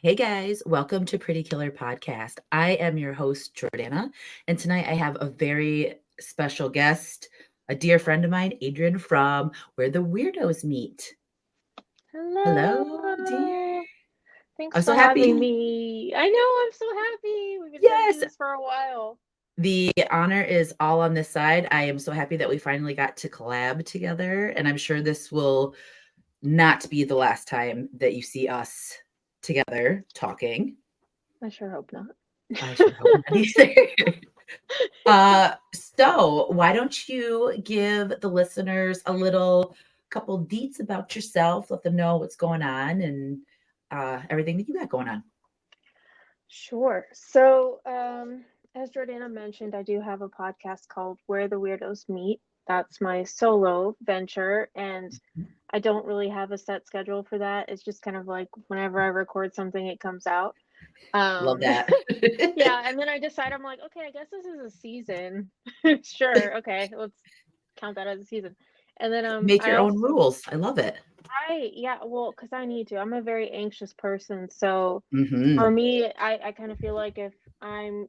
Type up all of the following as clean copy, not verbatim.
Hey guys, welcome to Pretty Killer Podcast. I am your host, Jordana, and tonight I have a very special guest, a dear friend of mine, Adrian from Where the Weirdos Meet. Hello, dear. Hello. Thanks I'm so for having happy. me. I know, I'm so happy. We've been trying to do Yes, this for a while. the honor is all on this side. I am so happy that we finally got to collab together, and I'm sure this will not be the last time that you see us together talking. I sure hope not. I sure hope not either. So why don't you give the listeners a little couple deets about yourself, let them know what's going on and everything that you got going on. Sure. So, as Jordana mentioned, I do have a podcast called Where the Weirdos Meet. That's my solo venture, and I don't really have a set schedule for that. It's just kind of like whenever I record something, it comes out. Love Um, that. yeah, and then I decide I'm like, okay, I guess this is a season. Sure, okay, let's count that as a season. And then Make I your own also rules. I love it. yeah, well, because I need to. I'm a very anxious person, so for Hmm. me, I kind of feel like if I'm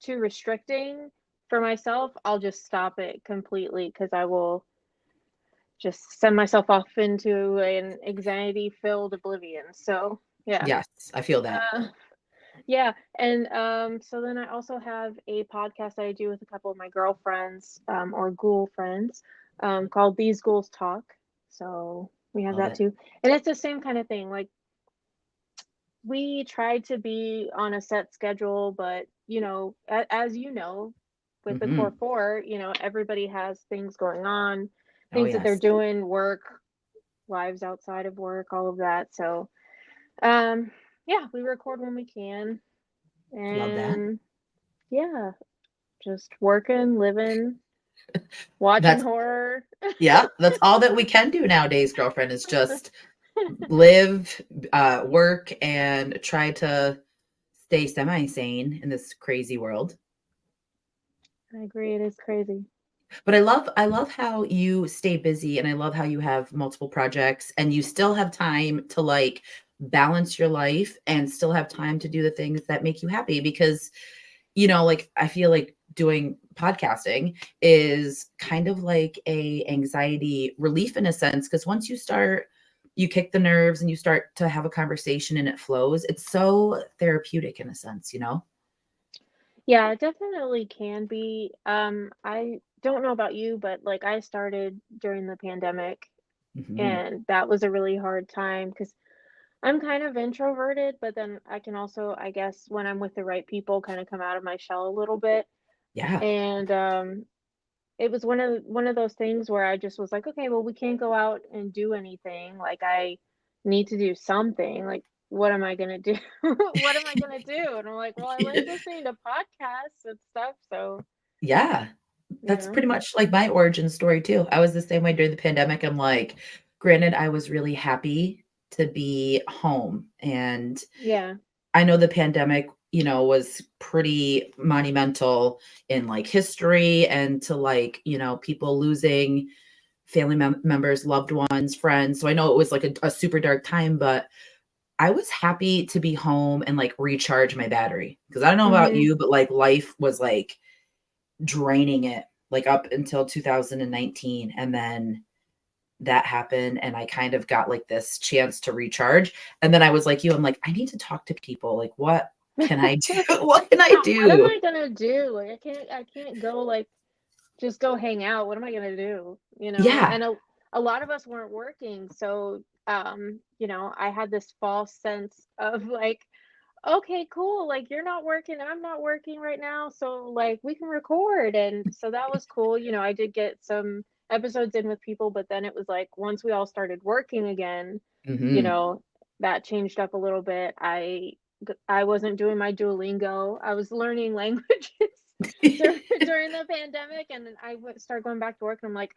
too restricting for myself, I'll just stop it completely because I will just send myself off into an anxiety-filled oblivion. So yeah. Yes, I feel that. Uh, Yeah, and so then I also have a podcast that I do with a couple of my girlfriends, or ghoul friends, called These Ghouls Talk. So we have Love that it. too. And it's the same kind of thing. Like we try to be on a set schedule, but as you know, with the core Hmm. four, everybody has things going on, Oh things that they're yes. doing, work, lives outside of work, all of that. So um yeah, we record when we can. Love that. And yeah, just working, living, watching That's horror. yeah, that's all that we can do nowadays, girlfriend, is just live, work, and try to stay semi-sane in this crazy world. I agree, it is crazy. But I love how you stay busy and I love how you have multiple projects and you still have time to like balance your life and still have time to do the things that make you happy because like I feel like doing podcasting is kind of like a anxiety relief in a sense because once you start you kick the nerves and you start to have a conversation and it flows. It's so therapeutic in a sense. Yeah, it definitely can be. I don't know about you, but like I started during the pandemic Hmm. and that was a really hard time because I'm kind of introverted, but then I can also, I guess, when I'm with the right people, kind of come out of my shell a little bit. Yeah. And it was one of those things where I just was like, okay, well, we can't go out and do anything. Like I need to do something. Like, what am I gonna do? What am I gonna do? And I'm like, well, I like listening to podcasts and stuff. So, Yeah. you That's know, pretty much like my origin story too. I was the same way during the pandemic. I'm like, granted, I was really happy to be home. And yeah. I know the pandemic, was pretty monumental in like history and to like, people losing family members, loved ones, friends. So I know it was like a super dark time, but I was happy to be home and like recharge my battery. Cause I don't know about Hmm. you, but like life was like draining it like up until 2019 and then that happened and I kind of got like this chance to recharge and then I was like you I'm like I need to talk to people like what can I do? What can I What am do? I gonna do? Like, I can't go like just go hang out. What am I gonna do? Yeah. And a lot of us weren't working, so I had this false sense of like, okay, cool, like you're not working, I'm not working right now, so like we can record. And so that was cool. I did get some episodes in with people, but then it was like once we all started working again, you Hmm. know, that changed up a little bit. I wasn't doing my Duolingo. I was learning languages during the pandemic, and then I would start going back to work, and I'm like,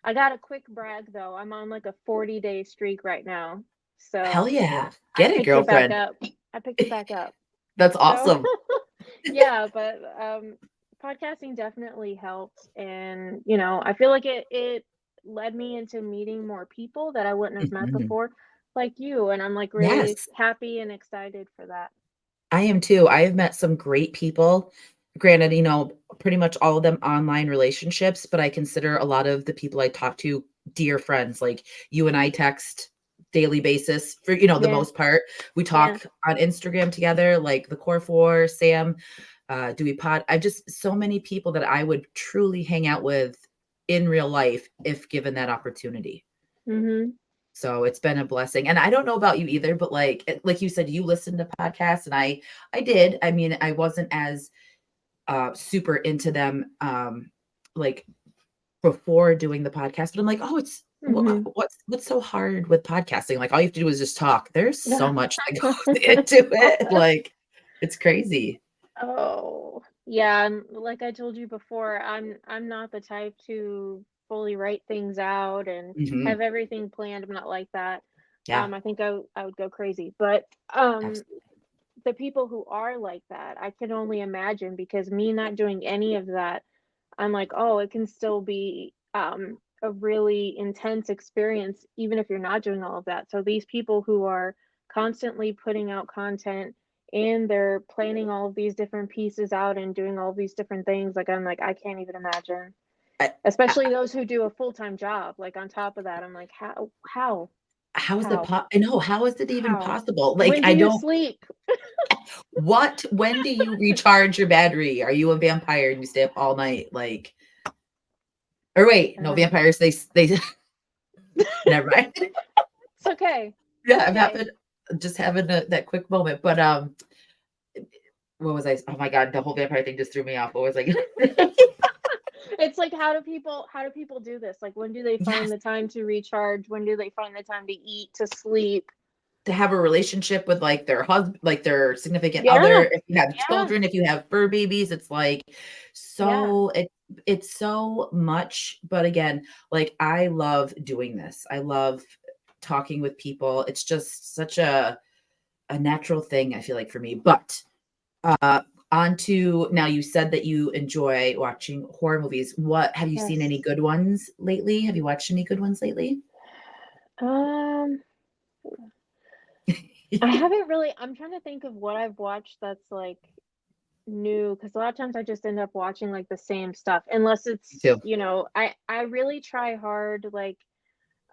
I got a quick brag though. I'm on like a 40-day streak right now. Hell So yeah, I get it, picked it back girlfriend. up. I picked it back up. That's So awesome. yeah, but podcasting definitely helped. And I feel like it led me into meeting more people that I wouldn't have met Hmm. before. like you, and I'm like really Yes. happy and excited for that. I am too. I have met some great people. Granted, pretty much all of them online relationships, but I consider a lot of the people I talk to dear friends. Like you and I text daily basis for, the Yeah, most part. We yeah. talk on Instagram together, like the Core Four, Sam, Dewey Pod. I just so many people that I would truly hang out with in real life if given that opportunity. Mhm. So it's been a blessing. And I don't know about you either, but like you said, you listen to podcasts and I did. I mean, I wasn't as super into them like before doing the podcast, but I'm like, oh, it's Mhm. what's so hard with podcasting? Like all you have to do is just talk. There's so much that goes into it. Like it's crazy. Oh, yeah, and like I told you before, I'm not the type to fully write things out and Hmm. have everything planned. I'm not like that. Yeah, I think I would go crazy. But absolutely. the people who are like that, I can only imagine because me not doing any of that, I'm like, oh, it can still be a really intense experience, even if you're not doing all of that. So these people who are constantly putting out content and they're planning all of these different pieces out and doing all these different things, like I'm like, I can't even imagine. I, Especially I, those who do a full-time job. Like on top of that, I'm like, how is it? how, I know. How is it even how? possible? Like When do I you don't. sleep? When do you recharge your battery? Are you a vampire and you stay up all night? Like, or wait, no, Uh, vampires, they, never mind. it's okay. Yeah, It's I'm okay. just having that quick moment. But, what was I? Oh my God, the whole vampire thing just threw me off. What was I? It's like how do people do this? Like when do they find Yes, the time to recharge? When do they find the time to eat, to sleep? to have a relationship with like their husband, like their significant other. Yeah, If you have yeah, children, if you have fur babies, it's like yeah. so it's so much. But again, like I love doing this. I love talking with people. It's just such a natural thing, I feel like for me. But uh on to now you said that you enjoy watching horror movies. What have you seen any Yes. good ones lately? Have you watched any good ones lately? Um, I haven't really I'm trying to think of what I've watched that's like new because a lot of times I just end up watching like the same stuff unless Me it's, too. I really try hard like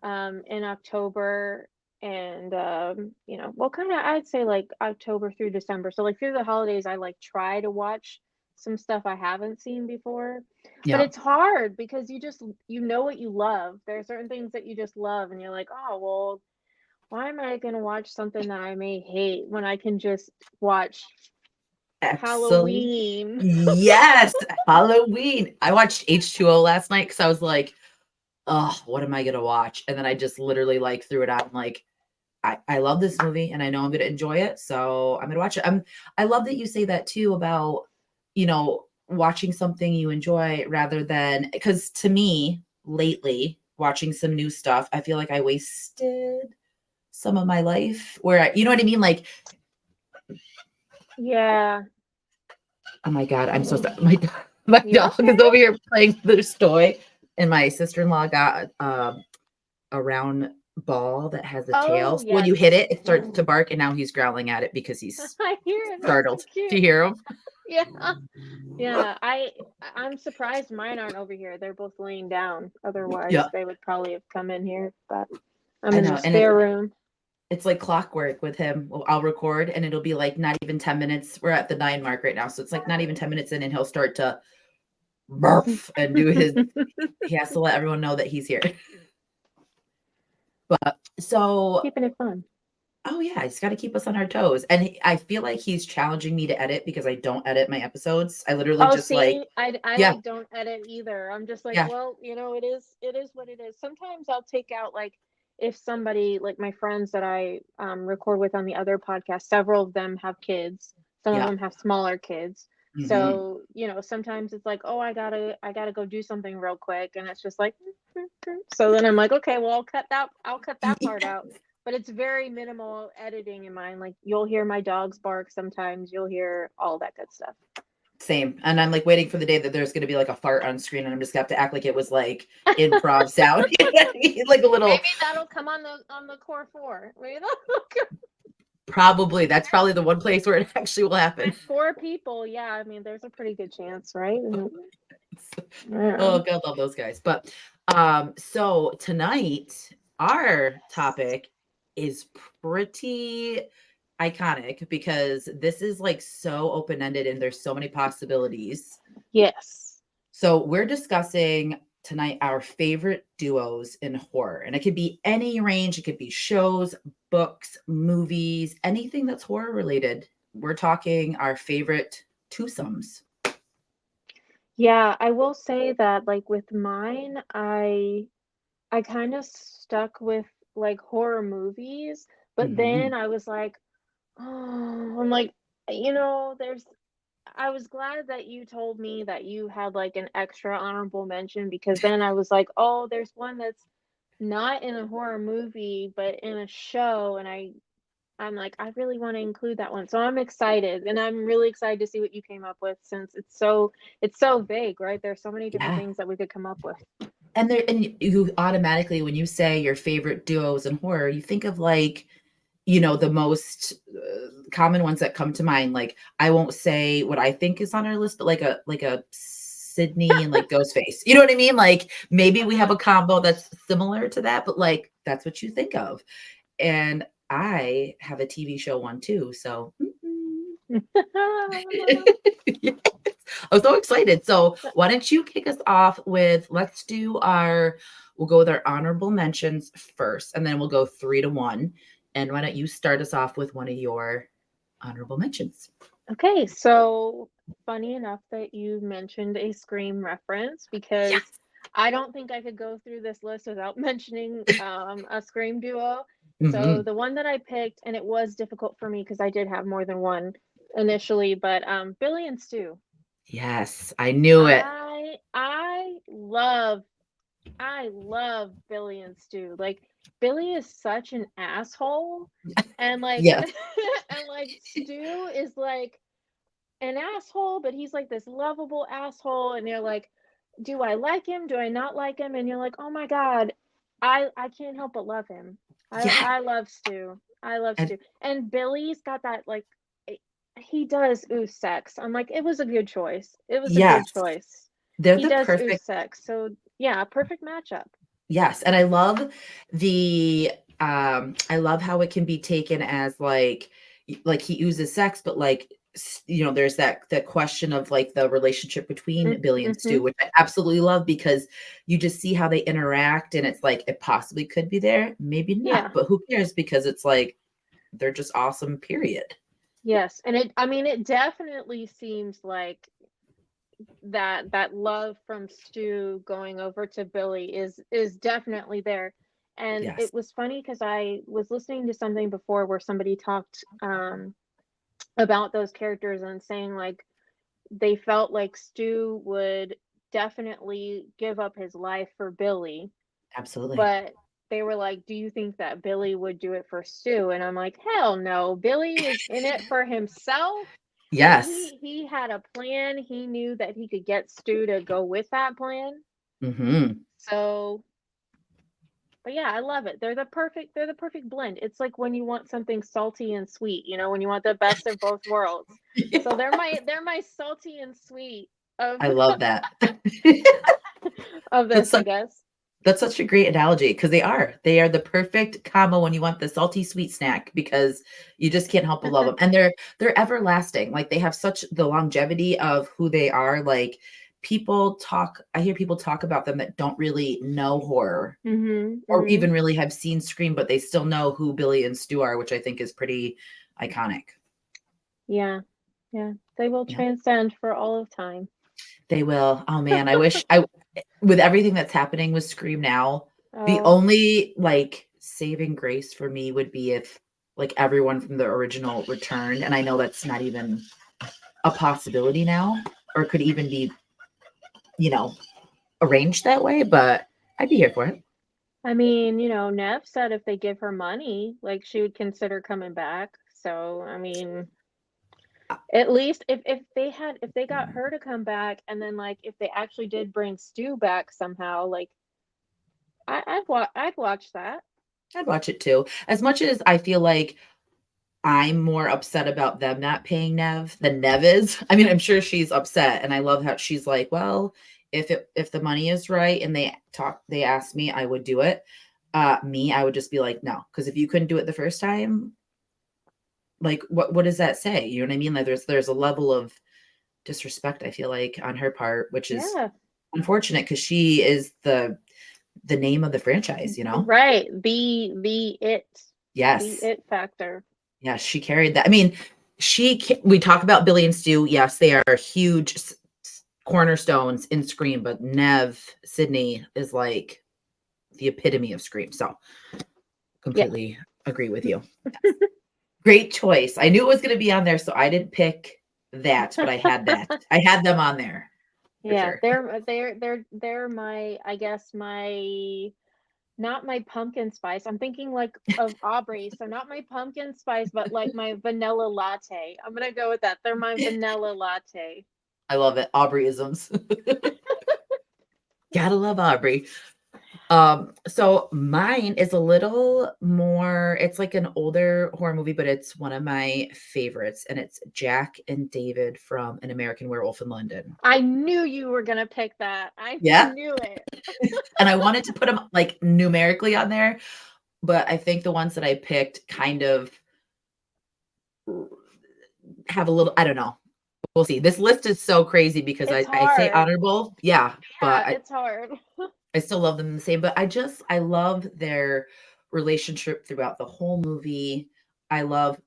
in October and well kind of I'd say like October through December. So like through the holidays I like try to watch some stuff I haven't seen before. But Yeah. it's hard because you know what you love. There are certain things that you just love and you're like, "Oh, well, why am I going to watch something that I may hate when I can just watch Absolutely. Halloween?" Yes, Halloween. I watched H2O last night because I was like, oh, what am I gonna watch? And then I just literally like threw it out and like I love this movie and I know I'm gonna enjoy it. So I'm gonna watch it. I love that you say that too about, watching something you enjoy rather than because to me, lately, watching some new stuff, I feel like I wasted some of my life where you know what I mean? Like, Yeah. oh my God, I'm so sorry. My You dog okay? is over here playing with this toy, and my sister-in-law got a round ball that has a tail. Oh, So when you yes. hit it, it starts to bark, and now he's growling at it because he's I hear it. That's so startled. Do cute. you hear him? Yeah. Yeah, I'm surprised mine aren't over here. They're both laying down. Otherwise, Yeah, they would probably have come in here, but I'm I in know, the and spare room. it's like clockwork with him. I'll record, and it'll be like not even 10 minutes. We're at the 9 mark right now, so it's like not even 10 minutes in, and he'll start to barf and do his. He has to let everyone know that he's here. But so Keeping it fun. oh yeah, he's got to keep us on our toes. And I feel like he's challenging me to edit because I don't edit my episodes. I literally Oh, just like, see, I yeah, like don't edit either. I'm just like, yeah, well, it is what it is. Sometimes I'll take out like if somebody like my friends that I record with on the other podcast, several of them have kids. Some of yeah. them have smaller kids. Hmm. So, sometimes it's like, oh, I gotta go do something real quick, and it's just like, so then I'm like, okay, well, I'll cut that part out. But it's very minimal editing in mine. Like you'll hear my dogs bark sometimes. You'll hear all that good stuff. Same. And I'm like waiting for the day that there's going to be like a fart on screen and I'm just going to have to act like it was like improv sound. You know what I mean? Like a little, Maybe that'll come on the core four. Maybe probably. That's probably the one place where it actually will happen. with four people, yeah. I mean, there's a pretty good chance, right? Oh, Yeah. God, love those guys. But so tonight, our topic is pretty iconic because this is like so open-ended and there's so many possibilities. Yes. So we're discussing tonight our favorite duos in horror. And it could be any range, it could be shows, books, movies, anything that's horror related. We're talking our favorite twosomes. Yeah, I will say that like with mine, I kind of stuck with like horror movies, but then Mhm. I was like, oh, I'm like, you know, there's I was glad that you told me that you had like an extra honorable mention because then I was like, oh, there's one that's not in a horror movie, but in a show, and I'm like, I really want to include that one. So I'm excited, and I'm really excited to see what you came up with since it's so vague, right? There's so many different Yeah. things that we could come up with. And you automatically, when you say your favorite duos in horror, you think of like, the most common ones that come to mind. Like, I won't say what I think is on our list, but like a Sydney and like Ghostface. You know what I mean? Like maybe we have Uh-huh. a combo that's similar to that, but like that's what you think of. And I have a TV show one too. So yes. I'm so excited. So why don't you kick us off with we'll go with our honorable mentions first, and then we'll go 3 to 1. And why don't you start us off with one of your honorable mentions? Okay, so funny enough that you mentioned a Scream reference because Yes. I don't think I could go through this list without mentioning a Scream duo. So Hmm. the one that I picked, and it was difficult for me because I did have more than one initially, but Billy and Stu. Yes, I knew it. I love Billy and Stu. Like Billy is such an asshole, and like Yes, and like Stu is like an asshole, but he's like this lovable asshole, and you're like, do I like him? Do I not like him? And you're like, oh my god, I can't help but love him. yes, I love Stu. I love and Stu. And Billy's got that like eh, he does ooze sex. I'm like, it was a good choice. It was a good yes. choice. They're He the does ooze perfect. sex. So yeah, perfect matchup. Yes, and I love the I love how it can be taken as like he uses sex, but like there's that question of like the relationship between Billy and Mm-hmm. Stu, which I absolutely love because you just see how they interact and it's like it possibly could be there, maybe not, Yeah. but who cares because it's like they're just awesome, period. Yes. And I mean, it definitely seems like that love from Stu going over to Billy is definitely there. And Yes, it was funny because I was listening to something before where somebody talked about those characters and saying like they felt like Stu would definitely give up his life for Billy, absolutely. but they were like, "Do you think that Billy would do it for Stu?" And I'm like, "Hell no. Billy is in it for himself." And Yes. he had a plan. He knew that he could get Stu to go with that plan. Mhm. So, but yeah, I love it. They're the perfect blend. It's like when you want something salty and sweet, you know, when you want the best of both worlds. So they're my salty and sweet of I love that. of That's this, I such guess. That's such a great analogy because they are. They are the perfect combo when you want the salty sweet snack because you just can't help but love them. And they're everlasting. Like they have such the longevity of who they are. Like I hear people talk about them that don't really know horror Mhm. or Mhm. even really have seen Scream, but they still know who Billy and Stu are, which I think is pretty iconic. Yeah. Yeah. They will Yeah, transcend for all of time. they will. Oh man, I wish I with everything that's happening with Scream now, the Oh, only like saving grace for me would be if like everyone from the original returned. And I know that's not even a possibility now, or could even be, you know, arranged that way, but I'd be here for it. I mean, you know, Nev said if they give her money, like she would consider coming back. So, I mean, At least if they got her to come back, and then like if they actually did bring Stu back somehow, like I'd watch that. I'd watch it too. As much as I feel like I'm more upset about them not paying Nev than Nev is. I mean, I'm sure she's upset, and I love how she's like, "Well, if the money is right and they asked me, I would do it." Me, I would just be like, "No," because if you couldn't do it the first time, like, what does that say? You know what I mean? Like, there's a level of disrespect I feel like on her part, which is Yeah. unfortunate because she is the name of the franchise. You know? Right. The Yes. it factor. Yes, she carried that. I mean, we talk about Billy and Stu. Yes, they are huge cornerstones in Scream, but Nev Sydney is like the epitome of Scream. So Yeah. completely agree with you. Yes. Great choice. I knew it was going to be on there, so I didn't pick that, but I had that. I had them on there for Yeah, sure. they're my, I guess, my, not my pumpkin spice. I'm thinking like of Aubrey, so not my pumpkin spice, but like my vanilla latte. I'm gonna go with that. They're my vanilla latte. I love it. Aubreyisms. Gotta love Aubrey. So mine is a little more, it's like an older horror movie, but it's one of my favorites, and it's Jack and David from An American Werewolf in London. I knew you were gonna pick that. I Yeah. knew it. And I wanted to put them like numerically on there, but I think the ones that I picked kind of have a little, I don't know. We'll see. This list is so crazy because It's I say hard. honorable. Yeah. But Yeah, it's hard. I still love them the same, but I love their relationship throughout the whole movie. I love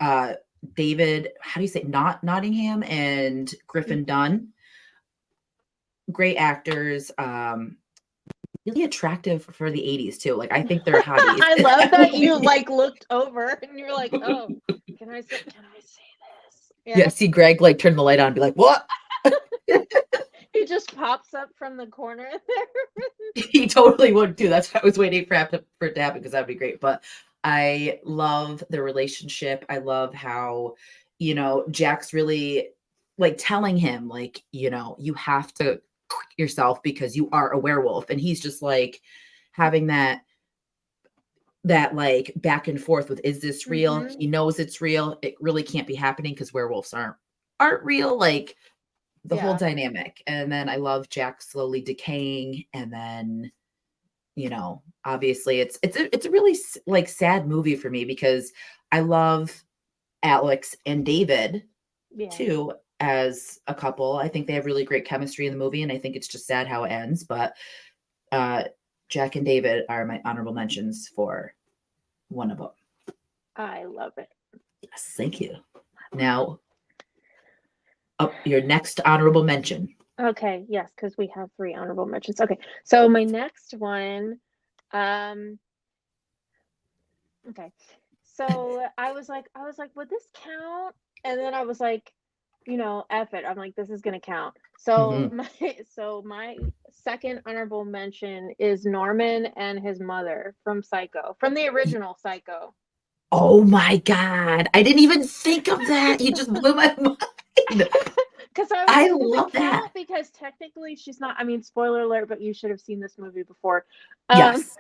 uh David, how do you say, not Nottingham and Griffin Dunn. Great actors, really attractive for the 80s too. Like I think they're hotties. I love that you like looked over and you're like, oh, can I say this? Yeah, Yeah. see Greg like turn the light on and be like, "What?" He just pops up from the corner there. He totally would too. That's why I was waiting for it to happen because that'd be great. But I love the relationship. I love how, Jack's really like telling him, like, you have to quit yourself because you are a werewolf. And he's just like having that like back and forth with, is this real? Mhm. He knows it's real. It really can't be happening because werewolves aren't real. Like the whole Yeah. dynamic. And then I love Jack slowly decaying, and then obviously it's a really like sad movie for me because I love Alex and David Yeah. too as a couple. I think they have really great chemistry in the movie, and I think it's just sad how it ends. But uh, Jack and David are my honorable mentions for one of them. I love it. Yes, thank you. Now, up your next honorable mention. Okay, yes, because we have 3 honorable mentions. Okay, so my next one, um, okay. So I was like, would this count? And then I was like, F it. I'm like, this is gonna count. So Mhm. my so my second honorable mention is Norman and his mother from Psycho, from the original Psycho. Oh my God. I didn't even think of that. You just blew my mind. Because I was I like, does it love that. count? Because technically she's not, I mean, spoiler alert, but you should have seen this movie before. Um, Yes.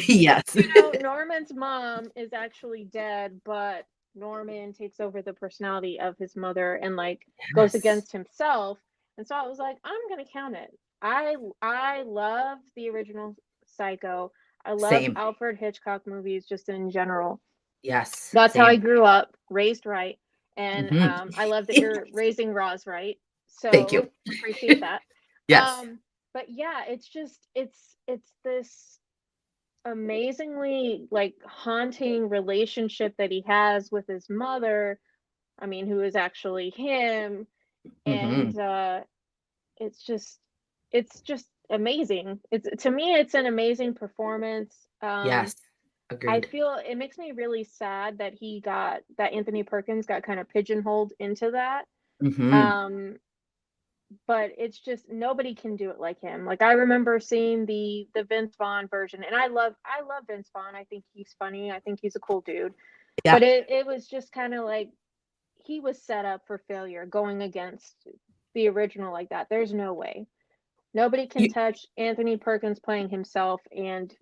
Yes. Norman's mom is actually dead, but Norman takes over the personality of his mother and like goes Yes. against himself. And so I was like, I'm gonna count it. I love the original Psycho. I love Same. Alfred Hitchcock movies just in general. Yes. That's how I Same. grew up, raised right. And Mhm. I love that you're raising Roz right. Thank So you. appreciate that. Yes. But yeah, it's just it's this amazingly like haunting relationship that he has with his mother. I mean, who is actually him, and Mhm. it's just it's just amazing. It's, to me, it's an amazing performance. Yes. I Agreed. feel it makes me really sad that Anthony Perkins got kind of pigeonholed into that. Mhm. Um, but it's just nobody can do it like him. Like I remember seeing the Vince Vaughn version, and I love Vince Vaughn. I think he's funny. I think he's a cool dude. Yeah. But it was just kind of like he was set up for failure going against the original like that. There's no way. Nobody can You touch Anthony Perkins playing himself and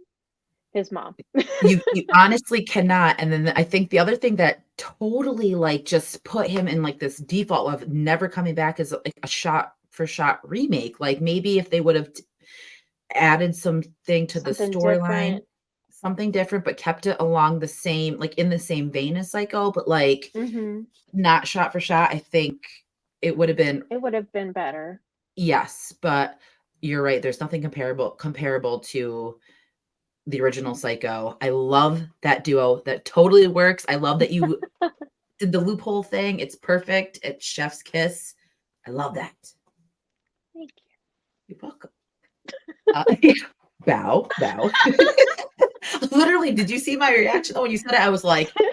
his mom. you honestly cannot, and then I think the other thing that totally, like, just put him in, like, this default of never coming back is, like, a shot for shot remake. Like, maybe if they would've added something to the Something storyline, different. something different, but kept it along the same, like, in the same vein as Psycho, but, like, Mhm. not shot for shot, I think it would have been. It would have been better. Yes, but you're right, there's nothing comparable to the original Psycho. I love that duo, that totally works. I love that you did the loophole thing, it's perfect, it's chef's kiss. I love that. Thank You're welcome. Uh, bow, bow. Literally, did you see my reaction though when you said it? I was like, you.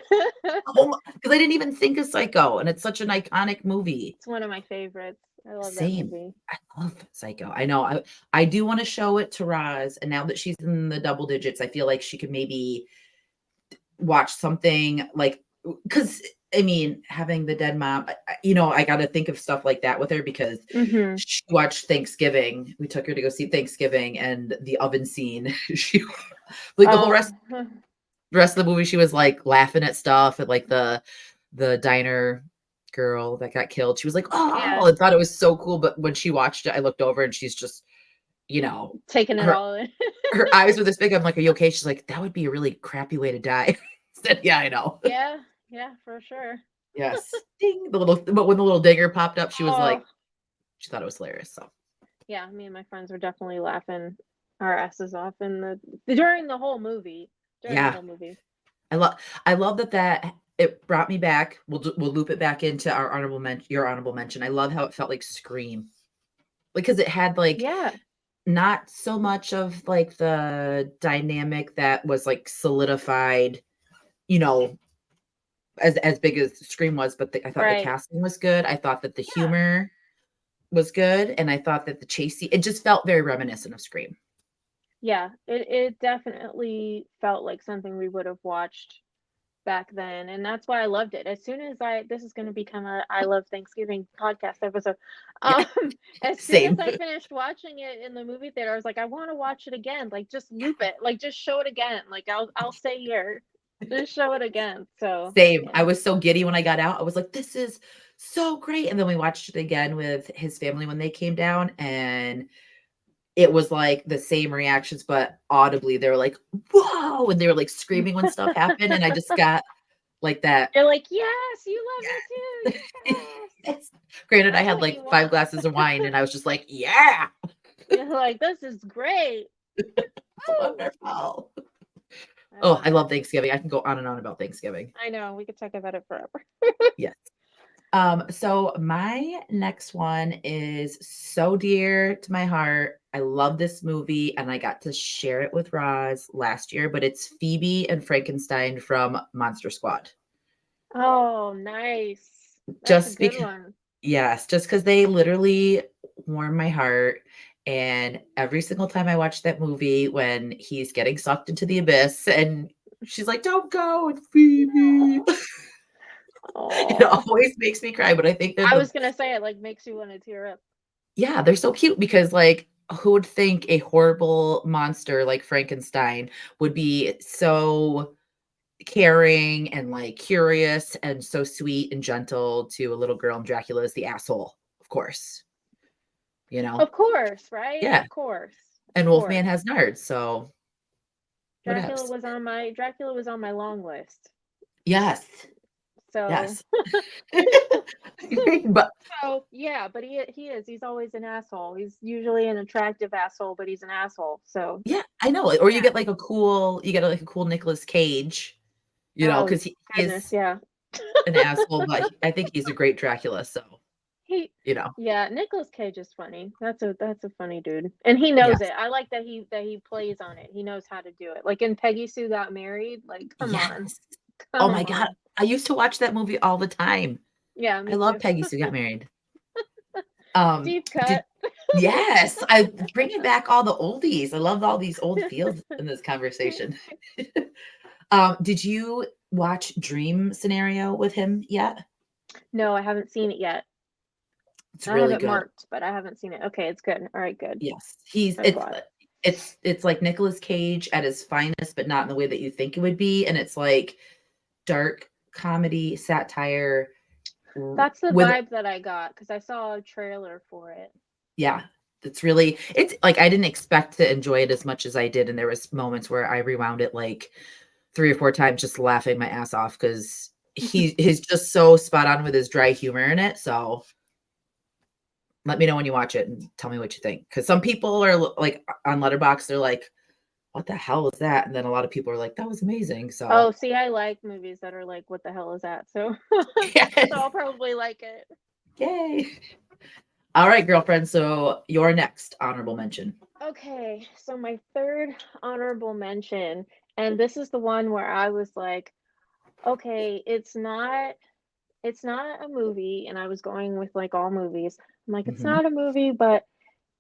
"Oh," because I didn't even think of Psycho, and it's such an iconic movie. It's one of my favorites. I love that Same. movie. I love Psycho. I know. I do wanna show it to Roz, and now that she's in the double digits, I feel like she could maybe watch something like, because I mean, having the dead mom, I gotta think of stuff like that with her because Mhm. she watched Thanksgiving. We took her to go see Thanksgiving and the oven scene. She like the whole Oh. rest of the movie, she was like laughing at stuff and like the diner girl that got killed. She was like, Yeah, "Oh," and thought it was so cool. But when she watched it, I looked over and she's just, you know, taking it her all in. her eyes were this big. I'm like, "Are you okay?" She's like, "That would be a really crappy way to die." I said, "Yeah, I know." Yeah, yeah, for sure. Yes. Ding. But when the little dinger popped up, she was Oh, like, she thought it was hilarious. So yeah, me and my friends were definitely laughing our asses off in the during the whole movie. During the yeah, whole movie. I love that it brought me back. We'll loop it back into our your honorable mention. I love how it felt like Scream because it had like Yeah, not so much of like the dynamic that was like solidified, you know, as big as Scream was, but I thought the right. casting was good. I thought that the Yeah. humor was good, and I thought that the chase it just felt very reminiscent of Scream. Yeah, it definitely felt like something we would have watched back then, and that's why I loved it. As soon as I this is gonna become a I love Thanksgiving podcast episode. Yeah, Um, as soon as same. I finished watching it in the movie theater, I was like, "I wanna watch it again, like, just loop it, like, just show it again, like, I'll stay here. Just show it again." So, Same. I yeah. was so giddy when I got out. I was like, "This is so great." And then we watched it again with his family when they came down, and it was like the same reactions, but audibly, they were like, "Whoa!" And they were like screaming when stuff happened. And I just got like that. You're like, "Yes, you love it too, yes. Yes. Granted, I That's had what like you 5 want." glasses of wine, and I was just like, "Yeah, You're like, "This is great. it's Woo!" wonderful." I Oh, love I love it. Thanksgiving. I can go on and on about Thanksgiving. I know, we could talk about it forever. Yes. So my next one is so dear to my heart. I love this movie and I got to share it with Roz last year, but it's Phoebe and Frankenstein from Monster Squad. Oh, nice. That's a Just good because, one. yes, just because they literally warm my heart. And every single time I watch that movie, when he's getting sucked into the abyss and she's like, "Don't go," and Phoebe, it Oh, always makes me cry. But I think they're I the was gonna say it like makes you want to tear up. Yeah, they're so cute because, like, who would think a horrible monster like Frankenstein would be so caring and, like, curious and so sweet and gentle to a little girl, and Dracula is the asshole, of course, you know? Of course, right? Yeah, Of course. Of and Wolfman course. has nards, so whatevs. Dracula was on my long list. Yes, So yes. But so yeah, but he's always an asshole. He's usually an attractive asshole, but he's an asshole. So yeah, I know, or yeah. you get, like, a cool Nicolas Cage, Oh because he goodness, is yeah. an asshole, but I think he's a great Dracula, so, He you know. yeah, Nicolas Cage is funny. That's a funny dude. And he knows Yes. it. I like that he plays on it. He knows how to do it. Like in Peggy Sue Got Married, like come on. Yes. Oh my Come god. on. I used to watch that movie all the time. Yeah, I me love too. Peggy Sue Got Married. Deep cut. Did Yes, I bringing back all the oldies. I love all these old feels in this conversation. Did you watch Dream Scenario with him yet? No, I haven't seen it yet. It's I have really it good. marked, but I haven't seen it. Okay, it's good. All right, good. Yes, he's I'm glad. it's like Nicolas Cage at his finest, but not in the way that you think it would be, and it's like dark comedy, satire That's the with vibe that I got because I saw a trailer for it. yeah, it's like I didn't expect to enjoy it as much as I did, and there was moments where I rewound it like 3 or 4 times just laughing my ass off because he's just so spot on with his dry humor in it, so let me know when you watch it and tell me what you think. Because some people are like on Letterboxd, they're like, "What the hell is that?" And then a lot of people are like, "That was amazing." Oh, So see, I like movies that are like, what the hell is that? So, so yes, I'll probably like it. yay! All right, girlfriend. So your next honorable mention. Okay, so my third honorable mention, and this is the one where I was like, okay, it's not a movie, and I was going with like all movies. I'm like, it's Hmm. not a movie, but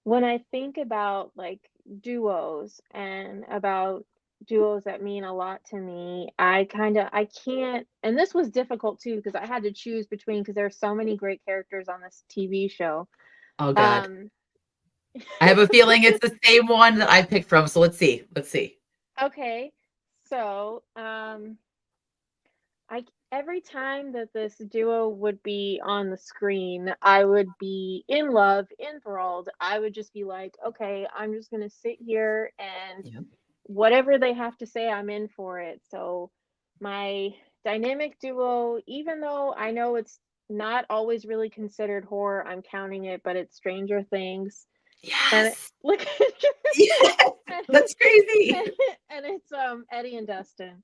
when I think about like duos and about duos that mean a lot to me, I can't, and this was difficult too because I had to choose between because there are so many great characters on this TV show. Oh God, Um, I have a feeling it's the same one that I picked from. So let's see. Let's see. okay, so I every time that this duo would be on the screen, I would be in love, enthralled. I would just be like, okay, I'm just gonna sit here and Yep. whatever they have to say, I'm in for it. So my dynamic duo, even though I know it's not always really considered horror, I'm counting it, but it's Stranger Things. And Yes. look Yes. and, That's crazy. and it's Eddie and Dustin.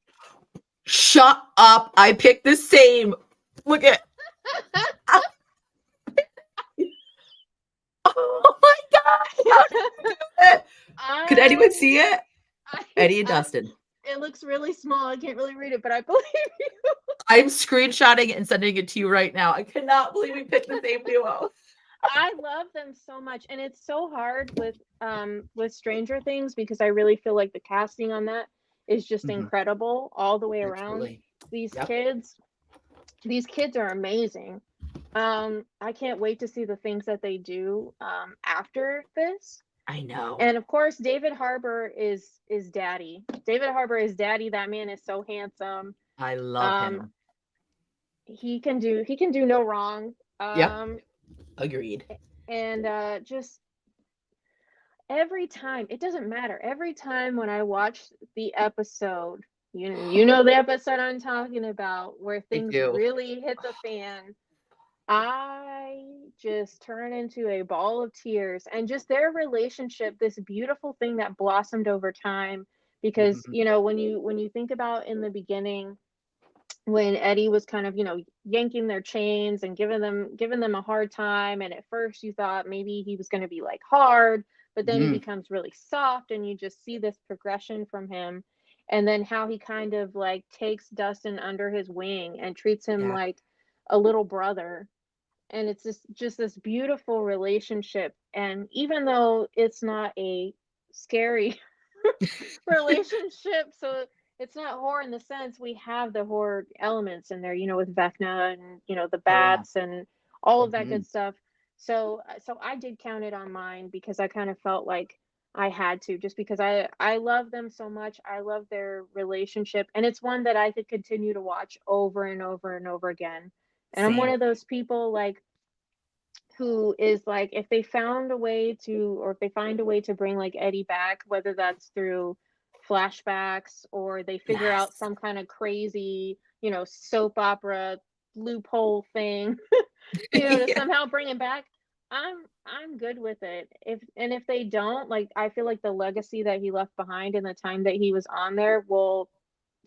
Shut up. I picked the same. Look at. Oh my God. How did you do it? Could anyone I see it? Eddie and I Dustin. it looks really small. I can't really read it, but I believe you. I'm screenshotting it and sending it to you right now. I cannot believe we picked the same duo. I love them so much, and it's so hard with Stranger Things because I really feel like the casting on that is just Mhm. incredible all the way around. Absolutely. These Yep. kids, these kids are amazing. I can't wait to see the things that they do after this. I know. And of course, David Harbour is daddy. David Harbour is daddy. That man is so handsome. I love Um, him. he can do no wrong. Yep. Agreed. And just every time, it doesn't matter. Every time when I watch the episode, you know the episode I'm talking about where I things do. really hit the fan. I just turn into a ball of tears, and just their relationship, this beautiful thing that blossomed over time. Because Mhm. when you think about in the beginning when Eddie was kind of, yanking their chains and giving them a hard time, and at first you thought maybe he was going to be like hard, but then he Mhm. becomes really soft, and you just see this progression from him, and then how he kind of like takes Dustin under his wing and treats him Yeah. like a little brother, and it's just this beautiful relationship, and even though it's not a scary relationship. So it's not horror in the sense we have the horror elements in there, with Vecna and the Oh yeah. bats and all of that good Mhm. stuff. So I did count it on mine because I kind of felt like I had to, just because I love them so much. I love their relationship, and it's one that I could continue to watch over and over and over again. And I'm one Same. of those people like who is like, if they found a way to, or if they find a way to bring like Eddie back, whether that's through flashbacks or they figure Yes. out some kind of crazy, soap opera loophole thing, to Yeah. somehow bring him back, I'm good with it. If they don't, like, I feel like the legacy that he left behind and the time that he was on there will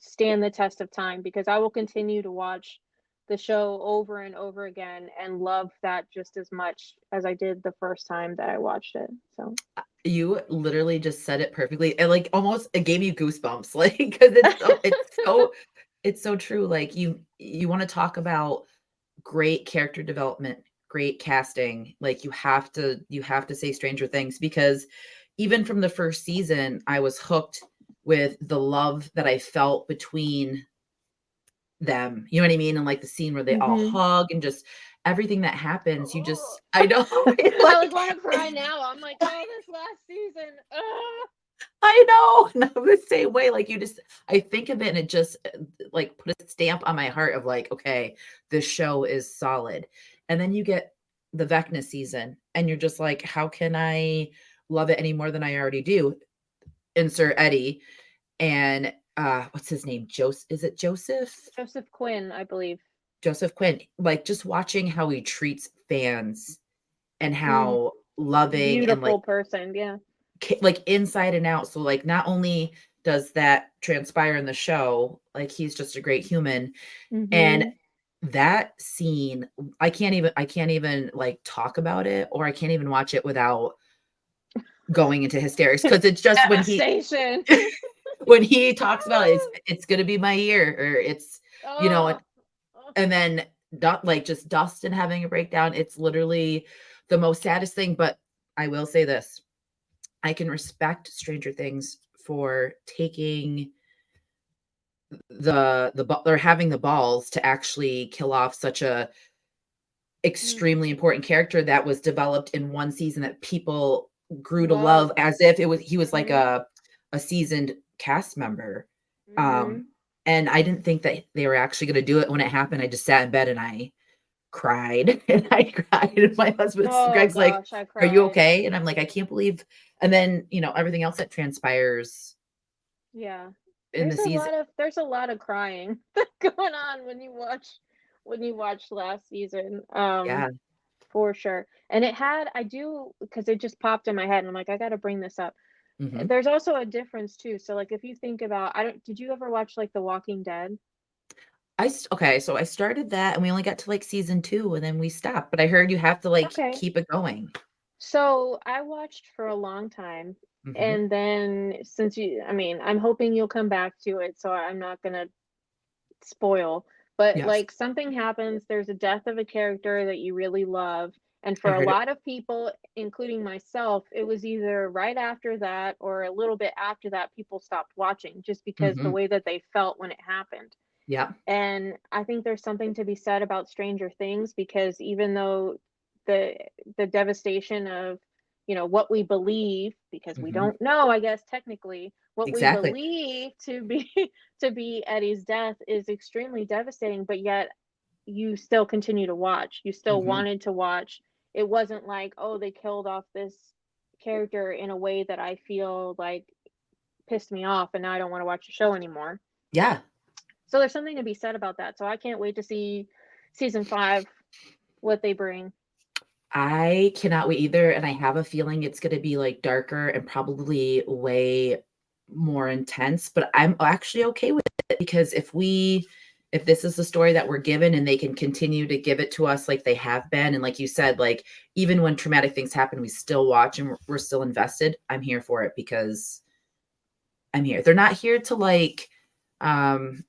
stand the test of time, because I will continue to watch the show over and over again and love that just as much as I did the first time that I watched it. So, You literally just said it perfectly. And like almost it gave me goosebumps, like because it's so true. Like you want to talk about great character development, great casting. Like you have to say Stranger Things because even from the first season, I was hooked with the love that I felt between them. You know what I mean? And like the scene where they all Mm-hmm. hug and just everything that happens, you Oh, just I know I like like want to cry now. I'm like, oh, this last season. I know. And I'm the same way. Like you just I think of it and it just like put a stamp on my heart of like, okay, this show is solid. And then you get the Vecna season and you're just like, how can I love it any more than I already do? Insert Eddie and what's his name? Joseph is it Joseph? Joseph Quinn, I believe. Joseph Quinn. Like just watching how he treats fans and Mm, how loving and like beautiful person. Yeah. like inside and out. So like not only does that transpire in the show, like he's just a great human. And Mm-hmm. that scene, I can't even like talk about it or I can't even watch it without going into hysterics because it's just Devastation. when he talks about it, it's gonna be my year or it's you know Oh, oh. and then like just Dustin having a breakdown. It's literally the most saddest thing. But I will say this. I can respect Stranger Things for taking they're having the balls to actually kill off such a Mm, extremely important character that was developed in one season that people grew to love love. as if it was he was like Mm-hmm. a seasoned cast member. Mm-hmm. Um and I didn't think that they were actually going to do it when it happened. I just sat in bed and I cried and I cried and my husband Oh Greg's like, gosh, I "Are you cried. okay?" And I'm like, "I can't believe." And then, everything else that transpires Yeah. in the season. There's a lot of crying going on when you watch last season. Yeah. For sure. And it had I do because it just popped in my head and I'm like, I gotta bring this up. Mhm. There's also a difference too. So like if you think about I don't did you ever watch like The Walking Dead? Okay, so I started that and we only got to, like, season 2 and then we stopped, but I heard you have to, like, Okay. keep it going. So I watched for a long time Mhm. and then since you I mean, I'm hoping you'll come back to it, so I'm not gonna spoil, but Yes. like something happens, there's a death of a character that you really love, and I for a heard it. lot of people, including myself, it was either right after that or a little bit after that people stopped watching just because the Mhm. way that they felt when it happened. Yeah. And I think there's something to be said about Stranger Things because even though the the devastation of, what we believe, because we Mhm. don't know, I guess technically, what we Exactly. believe to be to be Eddie's death is extremely devastating, but yet you still continue to watch. You still Mhm. wanted to watch. It wasn't like, oh, they killed off this character in a way that I feel like pissed me off and now I don't want to watch the show anymore. Yeah. So there's something to be said about that. So I can't wait to see season 5, what they bring. I cannot wait either, and I have a feeling it's gonna be, like, darker and probably way more intense, but I'm actually okay with it because if this is the story that we're given and they can continue to give it to us like they have been, and like you said, like, even when traumatic things happen, we still watch and we're still invested, I'm here for it because I'm here. They're not here um,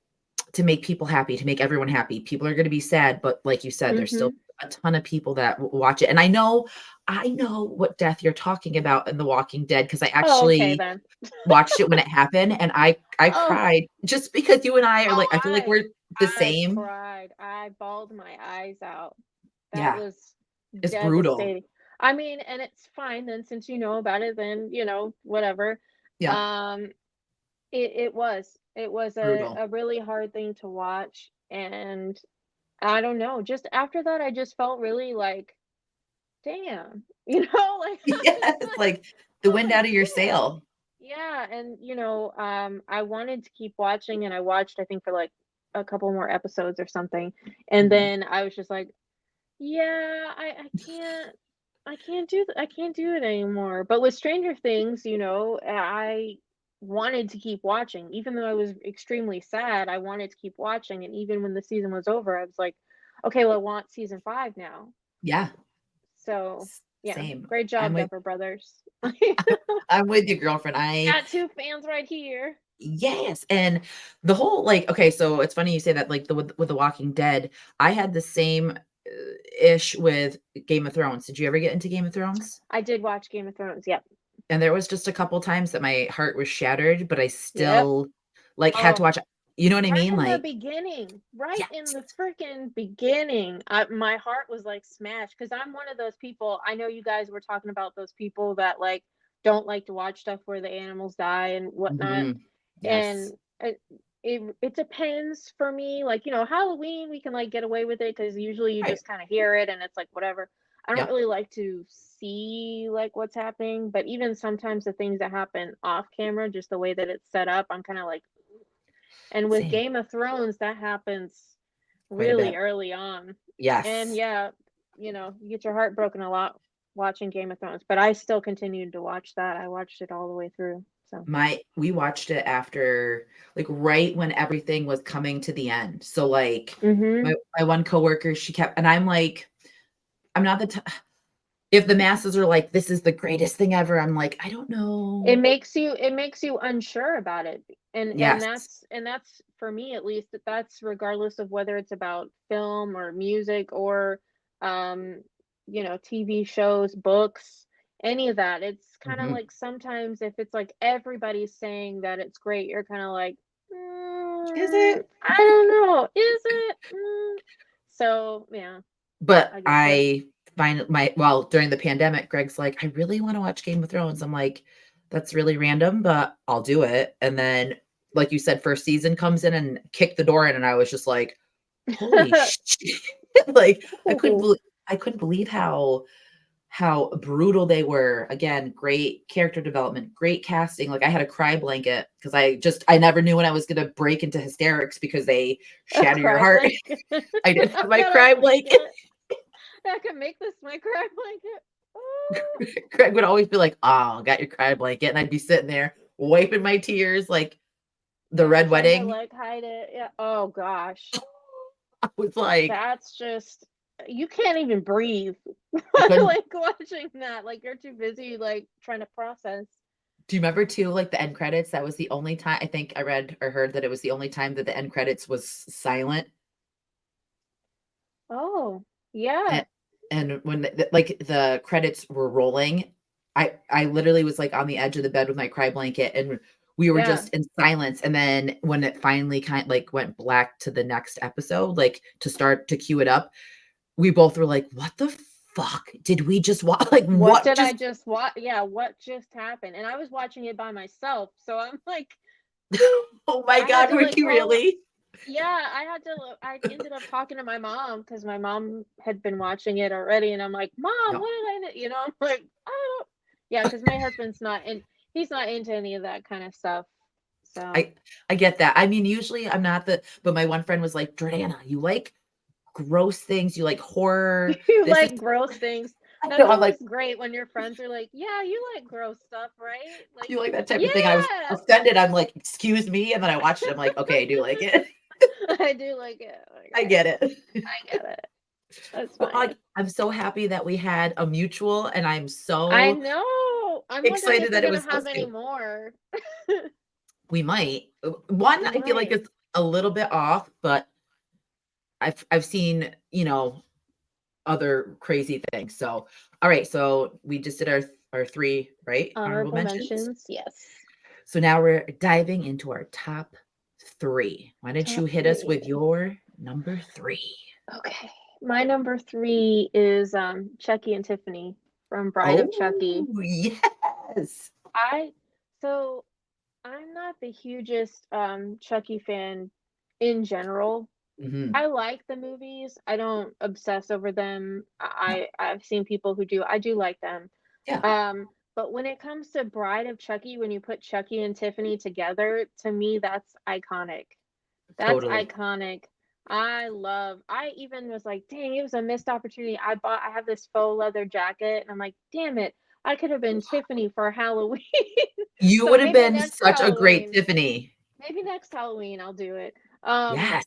to make people happy, to make everyone happy. People are gonna be sad, but like you said, there's still Mhm. a ton of people that watch it. And I know what death you're talking about in The Walking Dead because I Oh, okay actually then. watched it when it happened, and I Oh, cried just because you and I are oh, like I feel like we're the I same. cried. I bawled my eyes out. That Yeah, was it's brutal. devastating. I mean, and it's fine then since you know about it, then, whatever. Yeah, Um, it was brutal. a really hard thing to watch, and I don't know, just after that, I just felt really like, "Damn," like, I was Yes, just like like the I was wind like, out of your "Damn." sail. Yeah, and, I wanted to keep watching, and I watched, I think, for, like, a couple more episodes or something, and Mhm, then I was just like, "Yeah, I can't do it anymore." But with Stranger Things, I wanted to keep watching. Even though I was extremely sad, I wanted to keep watching, and even when the season was over, I was like, "Okay, well, I want season 5 now." yeah, So, yeah, same. great I'm job, with Duffer Brothers. I'm with you, girlfriend. Got 2 fans right here. Yes, and the whole like okay, so it's funny you say that like with The Walking Dead, I had the same ish with Game of Thrones. Did you ever get into Game of Thrones? I did watch Game of Thrones, yep. And there was just a couple times that my heart was shattered, but I Yep. still like had to Oh, watch You know what I Right mean? in the Like, beginning, right in yes. the freaking beginning, my heart was like smashed because I'm one of those people. I know you guys were talking about those people that like don't like to watch stuff where the animals die and whatnot. Mhm. And Yes. it depends for me. Like, Halloween, we can like get away with it because usually you Right. just kind of hear it and it's like whatever. I don't Yep. really like to see like what's happening, but even sometimes the things that happen off camera, just the way that it's set up, I'm kind of like, and with Same. Game of Thrones, that happens Quite a really bit. early on. And Yes. yeah, you get your heart broken a lot watching Game of Thrones, but I still continued to watch that. I watched it all the way through. So, We watched it after, like, right when everything was coming to the end. So, like, mhm. my one coworker, she kept, and I'm like, I'm not the t if the masses are like, "This is the greatest thing ever," I'm like, "I don't know." It makes you unsure about it. And Yes. that's for me at least, that's regardless of whether it's about film or music or um TV shows, books, any of that. It's kind of Mhm. like sometimes if it's like everybody's saying that it's great, you're kind of like, Is it? I don't know, is it? So, yeah, But I get you. I find my well, during the pandemic, Greg's like, "I really wanna watch Game of Thrones." I'm like, "That's really random, but I'll do it." And then, like you said, first season comes in and kicked the door in, and I was just like, "Holy shit." Like, Ooh, I couldn't believe how brutal they were. Again, great character development, great casting. Like, I had a cry blanket because I never knew when I was gonna break into hysterics because they a shatter your cry heart. blanket. I did have I've my got a cry blanket. blanket. I can make this my cry blanket. Oh, Greg would always be like, "Oh, got your cry blanket," and I'd be sitting there wiping my tears like the yeah, red trying to wedding. like hide it. Yeah. Oh gosh, I was like, that's just, you can't even breathe I couldn't. like watching that. Like you're too busy like trying to process. Do you remember too, like the end credits? That was the only time I think I read or heard that it was the only time that the end credits was silent. Oh yeah, And, and when like the credits were rolling, I literally was like on the edge of the bed with my cry blanket, and we were yeah. just in silence. And then when it finally kind of like went black to the next episode, like to start to cue it up, we both were like, "What the fuck did we just watch? Like, What what did I just just watch? Yeah, what just happened? And I was watching it by myself, so I'm like, oh my I had god, to were like you call. really?" Yeah, I ended up talking to my mom because my mom had been watching it already, and I'm like, "Mom, No. what did I do?" I'm like, "I don't." Yeah, because my husband's not in he's not into any of that kind of stuff. So, I I get that. I mean, usually I'm not the but my one friend was like, "Jordana, you like gross things, you like horror. you This is" like gross things. I That's know, I'm like, always great when your friends are like, "Yeah, you like gross stuff, right?" Like, "You like that type of thing?" And I was "Yeah, offended. I'm like, "Excuse me?" And then I watched it. I'm like, "Okay, I do like it." I do like it." I Okay, get it. I get it. That's Well, fine. like, I'm so happy that we had a mutual, and I'm I so know. I'm wondering if excited we're that it gonna was have those any 2. more. We might. One, We I feel like might. is a little bit off, but I've seen, other crazy things. So, all right, so we just did our 3, right? Honorable Honorable mentions. mentions, yes. So now we're diving into our top 3. Why don't you Top hit us 3. with your number 3? Okay. My number 3 is, Chucky and Tiffany from Bride of Oh, Chucky. yes. I so I'm not the hugest, Chucky fan in general. Mhm. I like the movies. I don't obsess over them. No. I've seen people who do. I do like them. Yeah, But when it comes to Bride of Chucky, when you put Chucky and Tiffany together, to me that's iconic. That's totally. iconic. I even was like, dang, it was a missed opportunity. I have this faux leather jacket and I'm like, damn it, I could have been Tiffany for Halloween. You So would have maybe been next such a great Halloween, Tiffany. maybe next Halloween I'll do it. Um, Yes,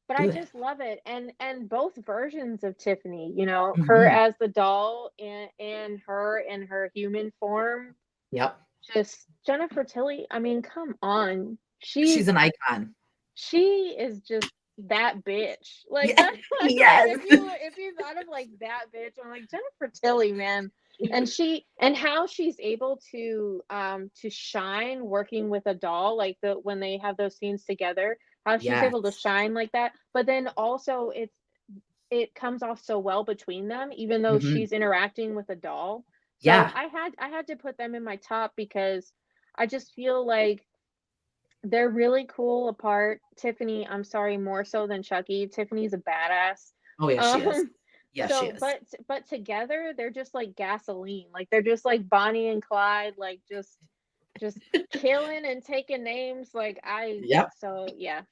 but I do it. just love it. And both versions of Tiffany, her Mhm. as the doll and her in her human form. Yep. Just Jennifer Tilly, I mean, come on. She's an icon. She is just that bitch. Like Yeah. that's like Yes. if you thought of like that bitch, I'm like Jennifer Tilly, man. And how she's able to shine working with a doll, like the when they have those scenes together, how she's able to Yes. shine like that. But then also it comes off so well between them, even though Mhm. she's interacting with a doll. So Yeah. I had to put them in my top because I just feel like they're really cool apart. Tiffany, I'm sorry, more so than Chucky. Tiffany's a badass. Oh, yes, she is. Um, Yes, she so is. but together they're just like gasoline. Like they're just like Bonnie and Clyde, like just killing and taking names. Like I Yep. so yeah.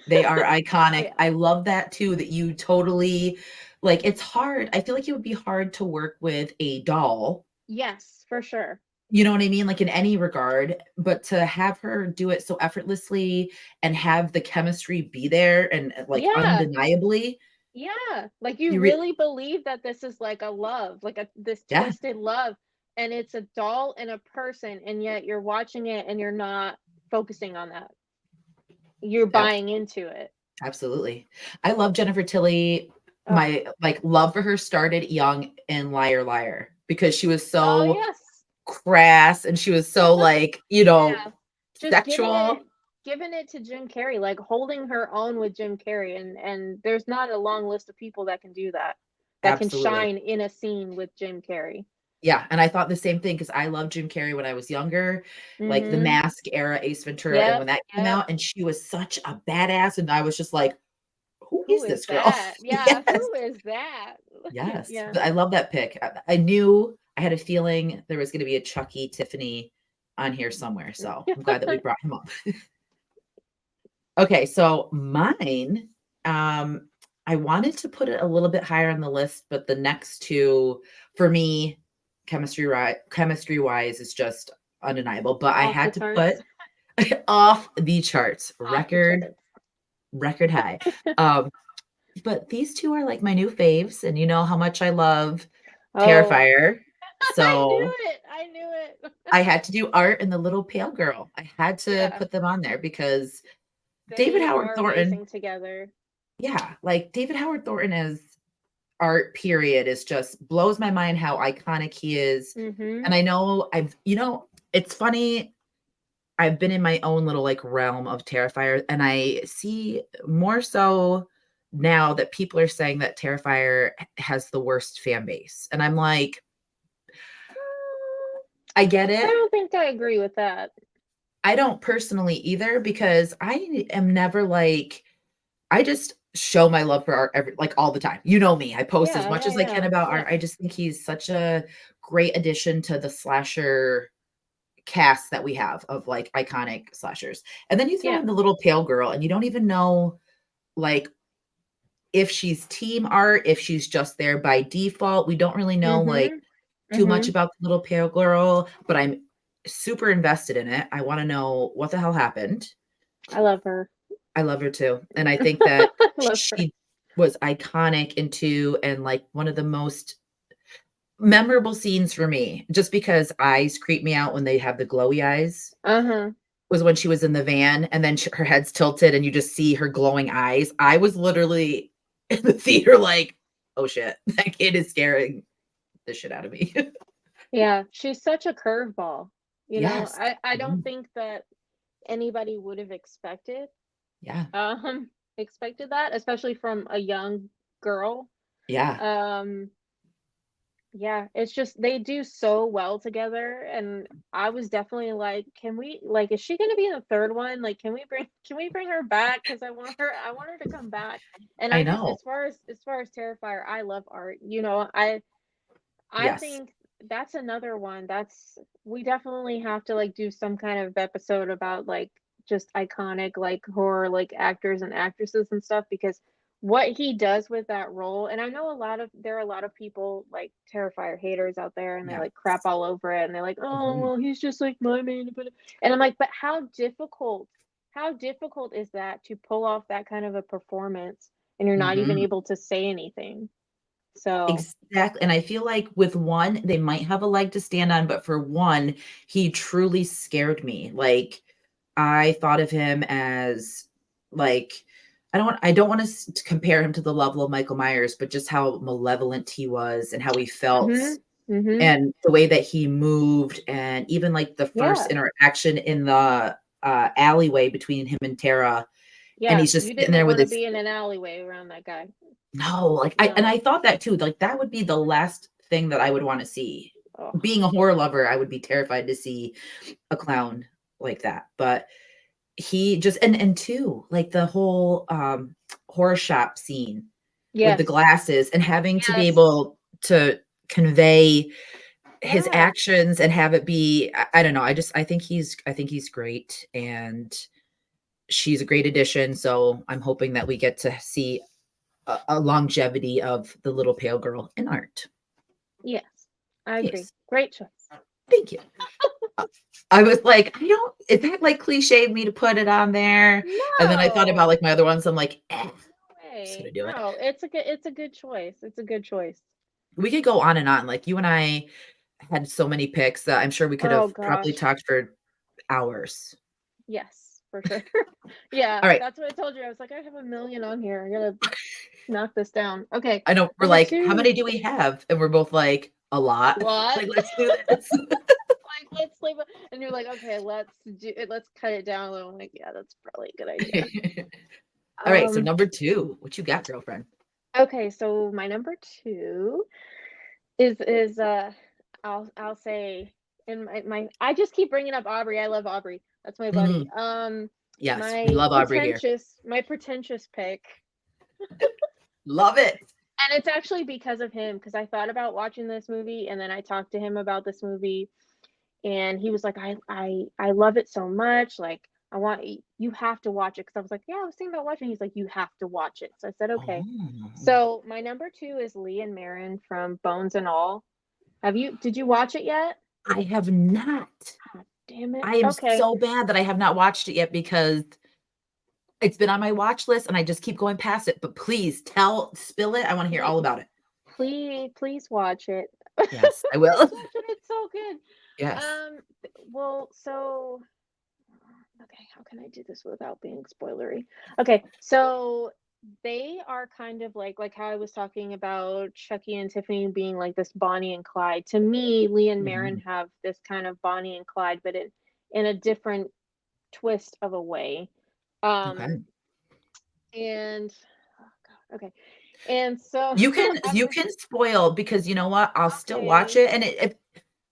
They are iconic. Yeah. I love that too, that you totally like, it's hard. I feel like it would be hard to work with a doll, Yes, for sure. you know what I mean? Like, in any regard, but to have her do it so effortlessly and have the chemistry be there and, like, Yeah. undeniably, Yeah, like you you re really believe that this is like a love, like a this yeah, twisted love, and it's a doll and a person, and yet you're watching it and you're not focusing on that. You're ab buying into it. absolutely. I love Jennifer Tilly. Oh, My, like, love for her started young in Liar Liar because she was oh so yes. crass and she was so, like, Yeah. Just sexual. giving it to Jim Carrey, like holding her own with Jim Carrey, and there's not a long list of people that can do that. That can Absolutely. shine in a scene with Jim Carrey. Yeah, and I thought the same thing because I loved Jim Carrey when I was younger, like the Mhm. Mask era, Ace Ventura, and when Yep, that came yep. out, and she was such a badass, and I was just like, "Who Who is is this girl?" that? Yeah, Yes, who is that? yes, Yeah. but I love that pick. I knew I had a feeling there was gonna be a Chucky Tiffany on here somewhere, so I'm glad that we brought him up. Okay, so mine, um, I wanted to put it a little bit higher on the list, but the next 2 for me, chemistry-wise is just undeniable, but I Off the had to charts. put off the charts, Off the record high. charts. Um, but these 2 are like my new faves, and you know how much I love Oh, Terrifier, I so knew it. I knew it. I had to do Art and the Little Pale Girl. I had to Yeah, put them on there because David they Howard are Thornton, amazing together. yeah, like David Howard Thornton as art period is just blows my mind how iconic he is. Mhm. And I know it's funny, I've been in my own little like realm of Terrifier, and I see more so now that people are saying that Terrifier has the worst fan base. And I'm like, I get I it. don't think I agree with that. I don't personally either because I am never like I just show my love for art like all the time. You know me. I post as Yeah, much yeah, as I can yeah, about art. yeah, I just think he's such a great addition to the slasher cast that we have of like iconic slashers. And then you throw yeah. in the little pale girl and you don't even know like if she's team art, if she's just there by default. We don't really know like Mhm. too much Mhm. about the little pale girl, but I'm super invested in it. I want to know what the hell happened. I love her. I love her too, and I think that I love her. she was iconic into and, like, one of the most memorable scenes for me, just because eyes creep me out when they have the glowy eyes, Uh-huh. was when she was in the van and then sh her head's tilted and you just see her glowing eyes. I was literally in the theater like, "Oh, shit. That kid is scaring the shit out of me." Yeah, she's such a curveball. You know, Yes. I don't Mhm. think that anybody would have Yeah. um expected that, especially from a young girl. Yeah. Um Yeah, it's just they do so well together, and I was definitely like, "Can we like, is she gonna be in the third one? Like, can we bring her back? Because I want her to come back." And I I just know. as far as Terrifier, I love art. I Yes. think that's another one. That's we definitely have to like do some kind of episode about like just iconic like horror like actors and actresses and stuff because what he does with that role, and I know there are a lot of people like Terrifier haters out there and they Yeah. like crap all over it and they're like, "Oh, Mhm. well, he's just like my man." And I'm like, "But how difficult is that to pull off that kind of a performance and you're not even Mhm. able to say anything?" So, Exactly, and I feel like with one, they might have a leg to stand on, but for one, he truly scared me. Like, I thought of him as, like I don't wanna compare him to the level of Michael Myers, but just how malevolent he was and how he felt, mhm. Mhm. and the way that he moved, and even, like, the first Yeah. interaction in the, alleyway between him and Tara, and Yeah, he's just you sitting didn't there with want to his be in an alleyway around that guy. no, like No. I thought that too. Like that would be the last thing that I would want to see. Oh, Being a horror lover, I would be terrified to see a clown like that. But he just and two, like the whole horror shop scene with the yes. glasses and having to be Yes. able to convey his Yeah. actions and have it be I don't know. I think he's great and she's a great addition. So I'm hoping that we get to see a longevity of the little pale girl in art. Yes. I agree. Yes. Great choice. Thank you. Uh, I was like, I don't, is that like cliche of me to put it on there? And then I thought about No. like my other ones. I'm like, just gonna Way. do it. No, it's a good choice. It's a good choice. We could go on and on. Like you and I had so many picks that I'm sure we could Oh have probably gosh. talked for hours. Yes, for sure. Yeah, All right. that's what I told you. I was like, I have a million on here. I gotta knock this down. Okay. I know we're Number like, how two. many do we have? And we're both like, a lot. What? Like, let's do this. Like, let's sleep. And you're like, okay, let's do it. Let's cut it down a little. I'm like, yeah, that's probably a good idea. All right. So Um, number two, what you got, girlfriend? okay, so my number two is I'll say in my I just keep bringing up Aubrey. I love Aubrey. That's my buddy. Mhm. Yes, we love Aubrey here. My pretentious pick. Love it. And it's actually because of him, because I thought about watching this movie and then I talked to him about this movie and he was like, I love it so much. Like I want you have to watch it because I was like, yeah, I was thinking about watching. He's like, you have to watch it. So I said, okay. Oh, So my number two is Lee and Marin from Bones and All. Did you watch it yet? I have not. God damn it. I am Okay. so bad that I have not watched it yet because it's been on my watch list and I just keep going past it. But please spill it. I want to hear Please, all about it. please watch it. Yes, I Please will. watch it. It's so good. Yes. Well, so okay, how can I do this without being spoilery? Okay, so they are kind of like how I was talking about Chucky and Tiffany being like this Bonnie and Clyde. To me, Lee and Marin Mhm. have this kind of Bonnie and Clyde, but in a different twist of a way. Um, Okay. and oh God, okay. And so You I'm can spoil because you know what? I'll still watch okay. it and if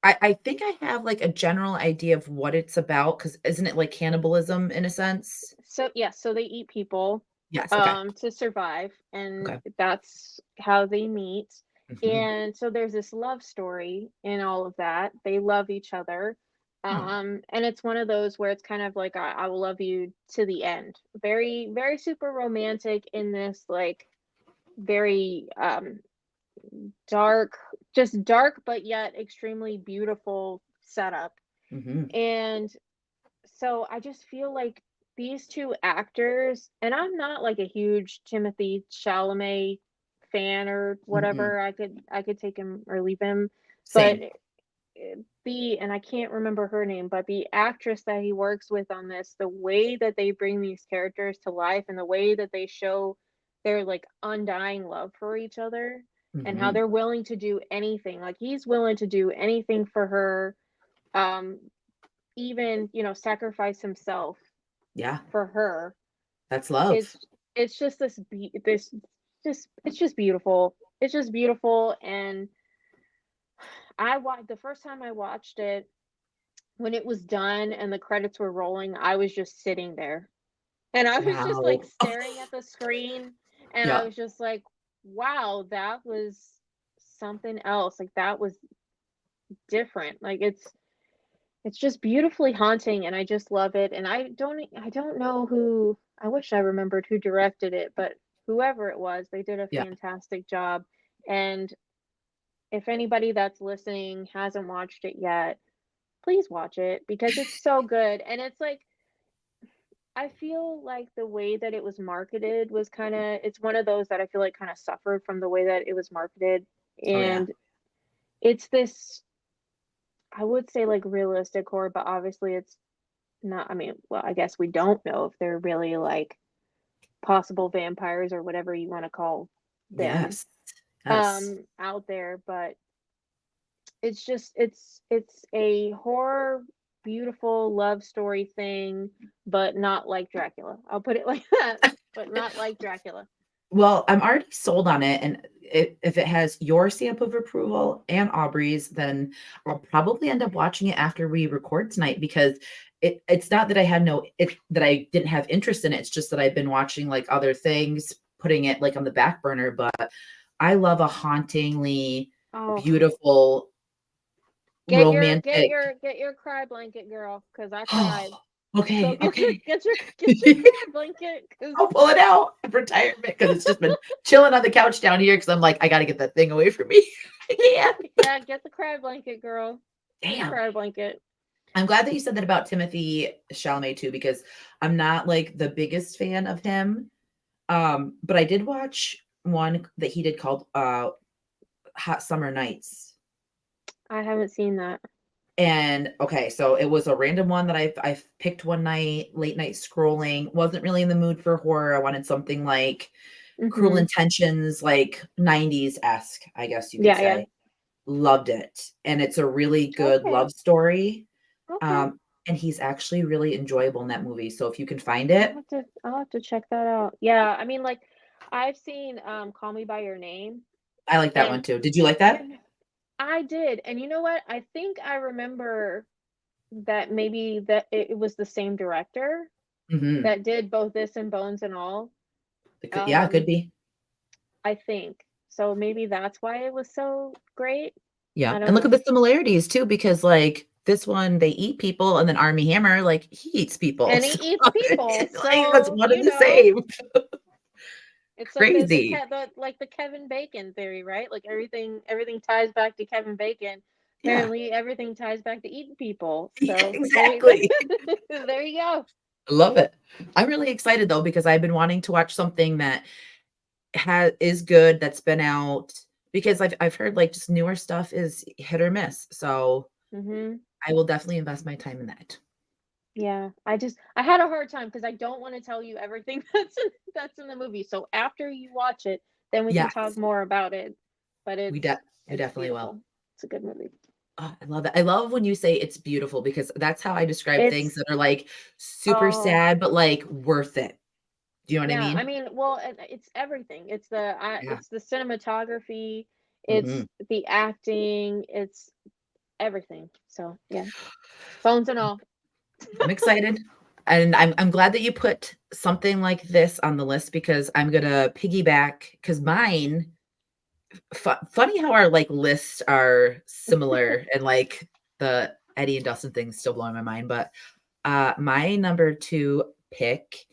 I think I have like a general idea of what it's about because isn't it like cannibalism in a sense? So yeah, so they eat people Yes. Okay. to survive, and Okay. that's how they meet. Mhm. And so there's this love story in all of that. They love each other. Oh. And it's one of those where it's kind of like I will love you to the end. Very, very super romantic in this like very dark, just dark but yet extremely beautiful setup. Mhm. And so I just feel like these two actors, and I'm not like a huge Timothy Chalamet fan or Mm-mm. whatever. I could take him or leave him, but Same. and I can't remember her name, but the actress that he works with on this, the way that they bring these characters to life and the way that they show their like undying love for each other and how Mhm. they're willing to do anything. Like he's willing to do anything for her. Um, even, sacrifice himself Yeah, for her. that's love. It's just it's just beautiful. It's just beautiful and the first time I watched it when it was done and the credits were rolling, I was just sitting there. And I was just like Wow. staring at the screen and I Yeah. was just like, wow, that was something else. Like that was different. Like it's just beautifully haunting and I just love it, and I don't know who I wish I remembered who directed it, but whoever it was, they did a Yeah. fantastic job, and if anybody that's listening hasn't watched it yet, please watch it because it's so good, and it's like I feel like the way that it was marketed was kinda it's one of those that I feel like kinda suffered from the way that it was marketed, Oh, yeah. and it's this I would say, like, realistic horror, but obviously it's not I mean, well, I guess we don't know if they're really, like, possible vampires or whatever you wanna call them, Yes. Yes. out there, but it's just it's a horror beautiful love story thing, but not like Dracula. I'll put it like that, but not like Dracula. Well, I'm already sold on it, and if it has your stamp of approval and Aubrey's, then I'll probably end up watching it after we record tonight because it's not that I had that I didn't have interest in it. It's just that I've been watching like other things, putting it like on the back burner. But I love a hauntingly Oh, beautiful romantic. get your cry blanket, girl, because I cried. Go Okay, okay. get your cry blanket, because I'll pull it out of retirement because it's just been chilling on the couch down here because I'm like, I got to get that thing away from me. I can't. yeah, get the cry blanket, girl. Get the Damn. cry blanket. I'm glad that you said that about Timothy Chalamet too, because I'm not like the biggest fan of him. But I did watch one that he did called Hot Summer Nights. I haven't seen that. And okay, so it was a random one that I've picked one night, late night scrolling. Wasn't really in the mood for horror. I wanted something like Cruel Mm-hmm. Intentions, like 90s-esque, I guess you could Yeah, yeah. say. Loved it. And it's a really good Okay. love story. Okay. And he's actually really enjoyable in that movie. So if you can find it, I'll have to check that out. Yeah, I mean, like, I've seen Call Me by Your Name, I like that and one too. Did you like that? and I did. And you know what? I think I remember that maybe that it was the same director Mhm. that did both this and Bones and All. Yeah, it could Um, be. I think. So maybe that's why it was so great. Yeah, I don't and look at know. the similarities too, because like this one, they eat people, and then Army Hammer, like he eats people. And he eats So people. it's like that's So, one and the same. it's like Crazy. the Kevin Bacon theory, right? Like everything ties back to Kevin Bacon. Yeah. Apparently everything ties back to eating people. Yeah, So exactly. there you go. I love it. I'm really excited though because I've been wanting to watch something that is good that's been out because I've heard like just newer stuff is hit or miss. So Mhm. I will definitely invest my time in that. Yeah. I had a hard time because I don't want to tell you everything that's in the movie. So after you watch it, then we can talk Yes, more about it. But we de we it's definitely will. beautiful. It's a good movie. Oh, I love it. I love when you say it's beautiful because that's how I describe things It's that are like super oh sad, but like worth it. Do you know what I yeah, I mean? mean, well, it's everything. Yeah. It's the cinematography, it's Mhm. the acting, it's everything. So yeah, bones and all. I'm excited. And I'm glad that you put something like this on the list because I'm gonna piggyback because mine funny how our like lists are similar and like the Eddie and Dustin thing's still blowing my mind. But my number two pick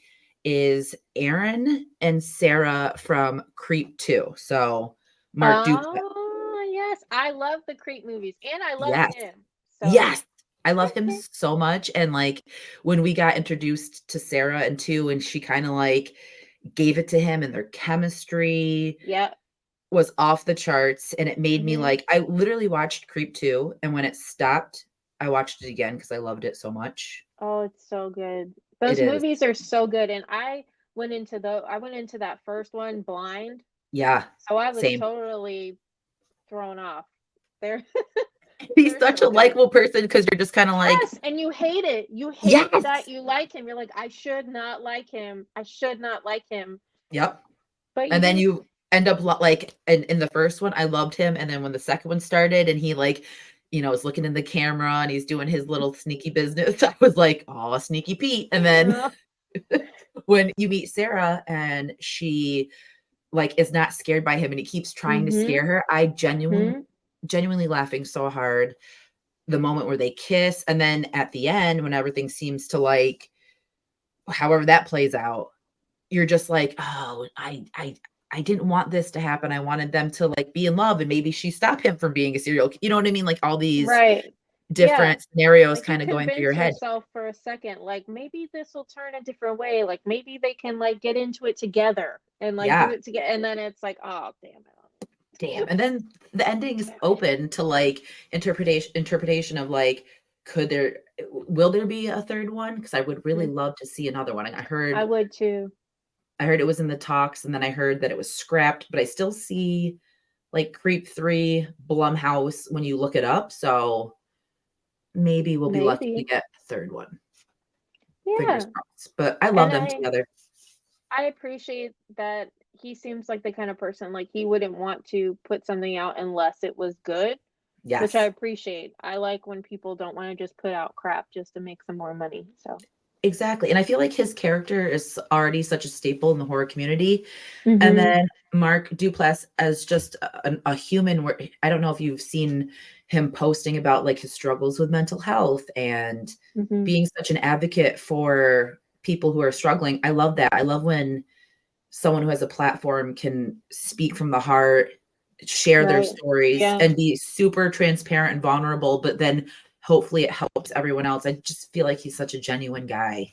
is Aaron and Sarah from Creep 2. So Mark Duplass. Oh yes, I love the Creep movies, and I love Yes. him. So Yes. I love him so much. And like when we got introduced to Sarah and 2 and she kind of like gave it to him and their chemistry yeah. was off the charts, and it made me Mhm. like I literally watched Creep 2, and when it stopped, I watched it again because I loved it so much. Oh, it's so good. It Those is. movies are so good, and I went into that first one blind, Yeah, so I was same. totally thrown off. They're He's they're such so a good. likable person because 'cause you're just kinda like, Yes, and you hate it. You hate that "Yes!" you like him. You're like, I should not like him. I should not like him. Yep, But you and then do. you end up like in the first one, I loved him, and then when the second one started and he, like, is looking in the camera and he's doing his little sneaky business, I was like, "Oh, sneaky Pete," and then Uh, when you meet Sarah and she like is not scared by him and he keeps trying to mhm. scare her. I Mhm. genuinely laughing so hard the moment where they kiss and then at the end when everything seems to like however that plays out, you're just like, "Oh, I didn't want this to happen. I wanted them to like be in love and maybe she stop him from being a you know what I mean? Like all these Right. Yeah. different scenarios Like you kind of going through your convince head. yourself for a second, like maybe this will turn a different way. Like maybe they can like get into it together and like do Yeah. it together. And then it's like, oh damn it. Damn. And then the ending's Damn it. open to like interpretation of like, will there be a third one? Because I would really Mhm. love to see another one. I would too. I heard it was in the talks, and then I heard that it was scrapped, but I still see like Creep 3 Blumhouse when you look it up. So maybe we'll be lucky to Maybe. get a third one. Fingers Yeah. crossed. But I love And them I together. I appreciate that he seems like the kind of person like he wouldn't want to put something out unless it was good, which I Yes. appreciate. I like when people don't want to just put out crap just to make some more money. So, Exactly. And I feel like his character is already such a staple in the horror community. And mhm. then Mark Duplass as just a human where I don't know if you've seen him posting about like his struggles with mental health and Mhm. being such an advocate for people who are struggling. I love that. I love when someone who has a platform can speak from the heart, share their Right. stories, Yeah. and be super transparent and vulnerable, but then hopefully it helps everyone else. I just feel like he's such a genuine guy.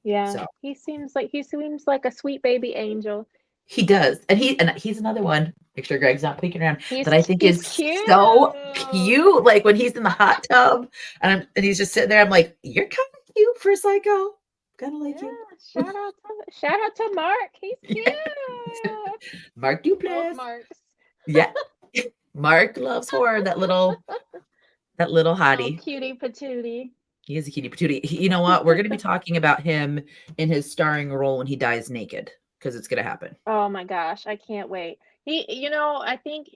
Yeah. So He seems like a sweet baby angel. he does. And he's another one. Make sure Greg's not peeking around. That I think He's is cute. so cute. Like when he's in the hot tub and he's just sitting there, I'm like, you're kind of cute for a psycho. Kind of like you. Yeah. Shout out to Mark. He's cute. Mark Both Duplass. Marks. Yeah. Mark loves horror. That little Oh, hottie. cutie patootie. He is a cutie patootie. You know what? We're going to be talking about him in his starring role when he dies naked because it's going to happen. Oh my gosh, I can't wait. I think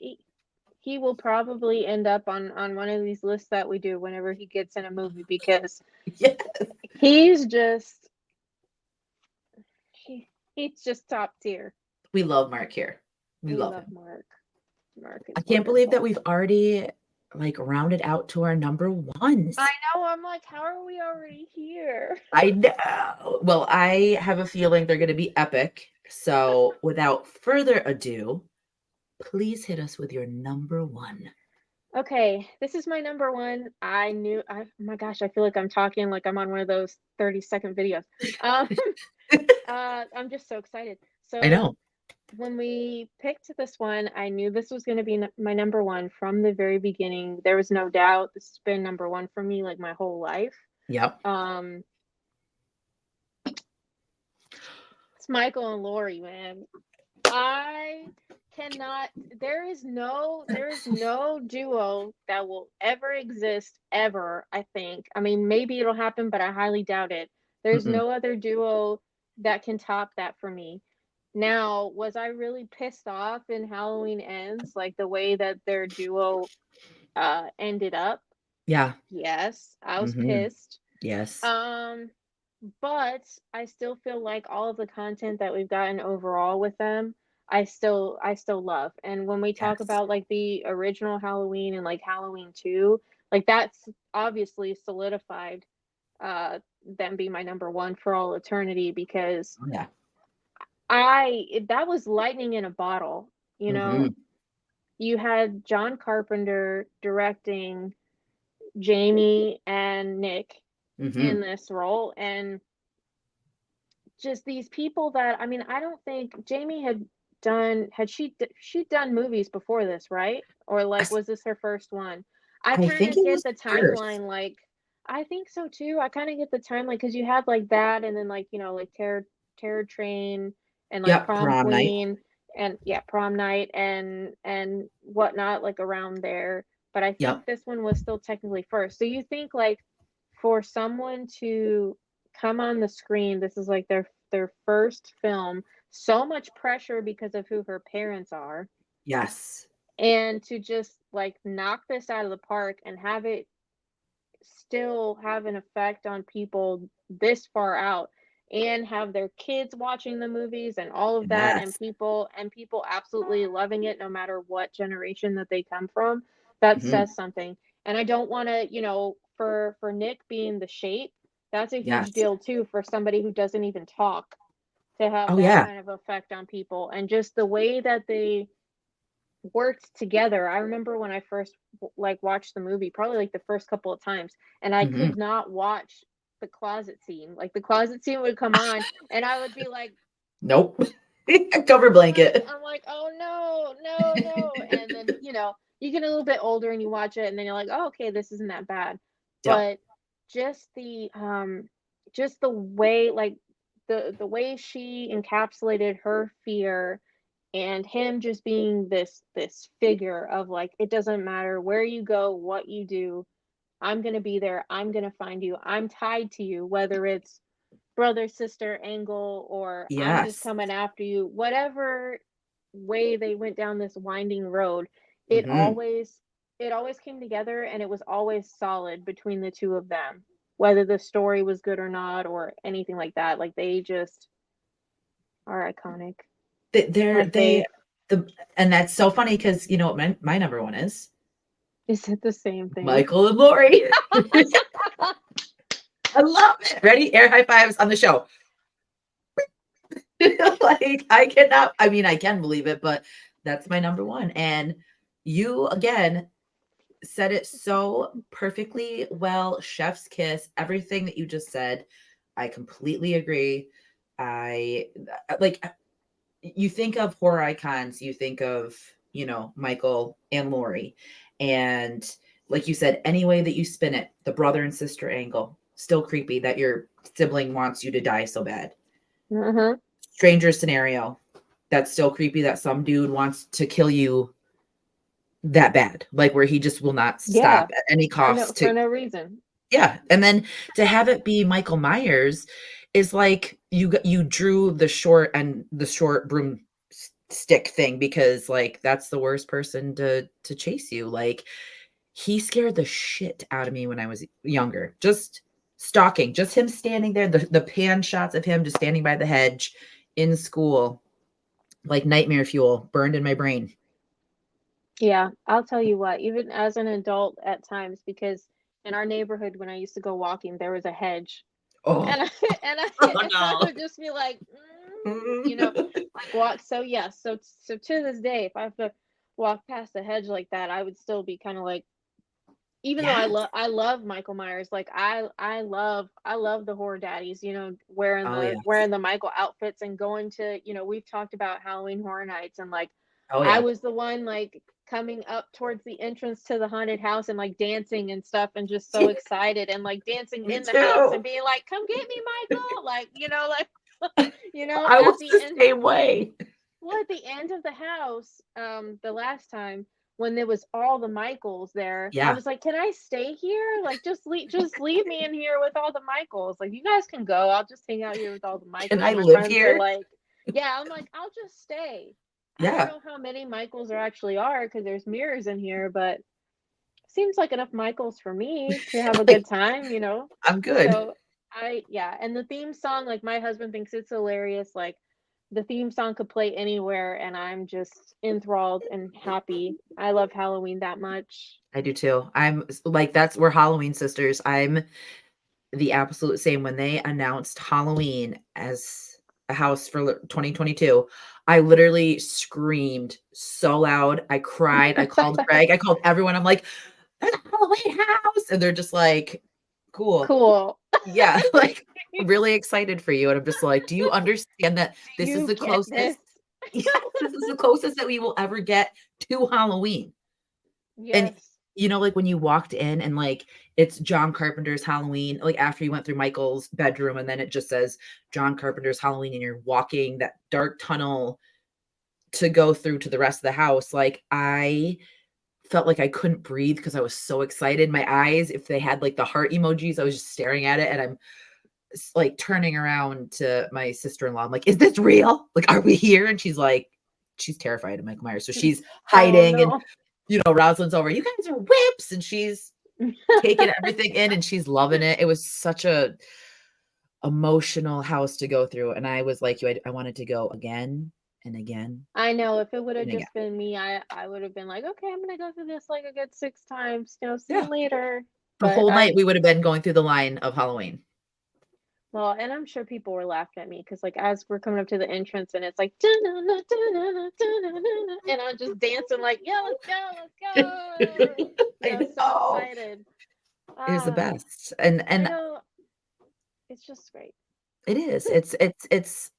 he will probably end up on one of these lists that we do whenever he gets in a movie because Yeah. he's just he, he's just top tier. We love Mark here. We We love love him. Mark. Mark I is can't believe that wonderful. we've already like rounded out to our number I ones. know. I'm like, how are we already here? I know. Well, I have a feeling they're going to be epic. So, without further ado, please hit us with your number one. Okay, this is my number one. Oh my gosh, I feel like I'm talking like I'm on one of those 30-second videos. Um, I'm just so excited. I So know. when we picked this one, I knew this was going to be my number one from the very beginning. There was no doubt this has been number one for me like my whole life. Yep. Um, it's Michael and Lori, man. I cannot there is no duo that will ever exist ever, I think. I mean, maybe it'll happen, but I highly doubt it. There's Mm-mm. no other duo that can top that for me. Now, was I really pissed off in Halloween Ends, like the way that their duo ended up? Yeah. Yes, I was Hmm. pissed. Yes. Um, but I still feel like all of the content that we've gotten overall with them, I still love. And when we talk Yes. about like the original Halloween and like Halloween 2, like that's obviously solidified them being my number one for all eternity because Oh, yeah. that was lightning in a bottle, you know. Hmm. You had John Carpenter directing Jamie and Nick in Hmm. this role and just these people that I mean, I don't think Jamie she'd done movies before this, right? Or I, like s- was this her first one? I I kind think of it get was the first. timeline like I think so too. I kind of get the timeline because you had like that and then like, like Terror Train and like Yep. Prom Prom night. Queen and yeah, Prom Night and whatnot like around there. But I think Yep. this one was still technically first. So you think like for someone to come on the screen, this is like their first film, so much pressure because of who her parents are, Yes. and to just like knock this out of the park and have it still have an effect on people this far out and have their kids watching the movies and all of that Yes. and people absolutely loving it no matter what generation that they come from, that Hmm. says something. And I don't want to, for Nick being the shape, that's a huge Yes. deal too for somebody who doesn't even talk to have Oh, that yeah. kind of effect on people and just the way that they worked together. I remember when I first like watched the movie, probably like the first couple of times, and I Hmm. could not watch the closet scene. Like the closet scene would come on, and I would be like, Nope. Cover blanket. I'm like, oh no, no, no. And then you get a little bit older and you watch it, and then you're like, oh okay, this isn't that bad. Yep. But just just the way like the way she encapsulated her fear and him just being this figure of like it doesn't matter where you go, what you do, I'm going to be there. I'm going to find you. I'm tied to you, whether it's brother sister angle or I'm just Yes. coming after you. Whatever way they went down this winding road, it Hmm. always it always came together, and it was always solid between the two of them. Whether the story was good or not or anything like that, like they just are iconic. They're Like they the and that's so funny because you know what my number one is? is it the same thing? Michael and Lori. I love it. Ready? Air high fives on the show. Like I cannot, I mean, I can believe it, but that's my number one. And you again said it so perfectly well. Chef's kiss, everything that you just said. I completely agree. I like you think of horror icons, you think of, you know, Michael and Lori. And like you said, any way that you spin it, the brother and sister angle, still creepy that your sibling wants you to die so bad. Uh-huh. Stranger scenario, that's still creepy that some dude wants to kill you that bad, like where he just will not Yeah, stop at any cost to, for no reason. yeah. And then to have it be Michael Myers is like you drew the short broom stick thing because like that's the worst person to chase you. Like he scared the shit out of me when I was younger. Just stalking, just him standing there, the pan shots of him just standing by the hedge in school, like nightmare fuel burned in my brain. Yeah, I'll tell you what, even as an adult at times, because in our neighborhood when I used to go walking, there was a hedge. And Oh, I oh and I no. would just be like, you know, like walk. So yes, so to this day, if I have to walk past a hedge like that, I would still be kind of like, even though Yes. I love Michael Myers, like I love the horror daddies, you know, Oh yeah. wearing the Michael outfits and going to, you know, we've talked about Halloween Horror Nights, and like Oh I yeah. was the one like coming up towards the entrance to the haunted house and like dancing and stuff and just so excited and like dancing Me in the house too. and being like, "Come get me, Michael!" Like, you know, like you know, I at was the the end, same way. well, at the end of the house, the last time when there was all the Michaels there, I Yeah. was like, "Can I stay here? Like, just leave me in here with all the Michaels. Like, you guys can go. I'll just hang out here with all the Can Michaels." I My live friends were here? like, "Yeah." I'm like, "I'll just stay." I don't Yeah. know how many Michaels there actually are because there's mirrors in here, but seems like enough Michaels for me to have a Like good time, you know? I'm good. So yeah, and the theme song, like my husband thinks it's hilarious. Like the theme song could play anywhere and I'm just enthralled and happy. I love Halloween that much. I do too. Like that's we're Halloween sisters. I'm the absolute same. When they announced Halloween as a house for 2022, I literally screamed so loud. I cried. I called Craig. I called everyone. I'm like, "There's a Halloween house," and they're just like, "Cool." Cool. Yeah, like, really excited for you, and I'm just like, "Do you understand that this is You the get closest?" this. Yes, this is the closest that we will ever get to Halloween. And, Yes. you know, like, when you walked in and, like, it's John Carpenter's Halloween, like, after you went through Michael's bedroom, and then it just says John Carpenter's Halloween, and you're walking that dark tunnel to go through to the rest of the house, like, I felt like I couldn't breathe because I was so excited. My eyes, if they had, like, the heart emojis, I was just staring at it, and I'm like turning around to my sister-in-law. I'm like, "Is this real? Like, are we here?" And she's like, she's terrified of Michael Myers. So she's Oh hiding and, no. you know, Rosalind's over, "You guys are whips." And she's taking everything in and she's loving it. It was such a emotional house to go through. And I was like you, I wanted to go again and again I know if it would have and again. just been me, I would have been like, okay, I'm gonna go through this like a good 6 times. You know, see Yeah. you later. The But whole night we would have been going through the line of Halloween. well, and I'm sure people were laughing at me because like as we're coming up to the entrance and it's like "Da-na-na, da-na-na, da-na-na-na," and I'm just dancing like, yeah, let's go, you I know, so know. excited. It was the Ah, best. And I and know, it's just great. it is. It's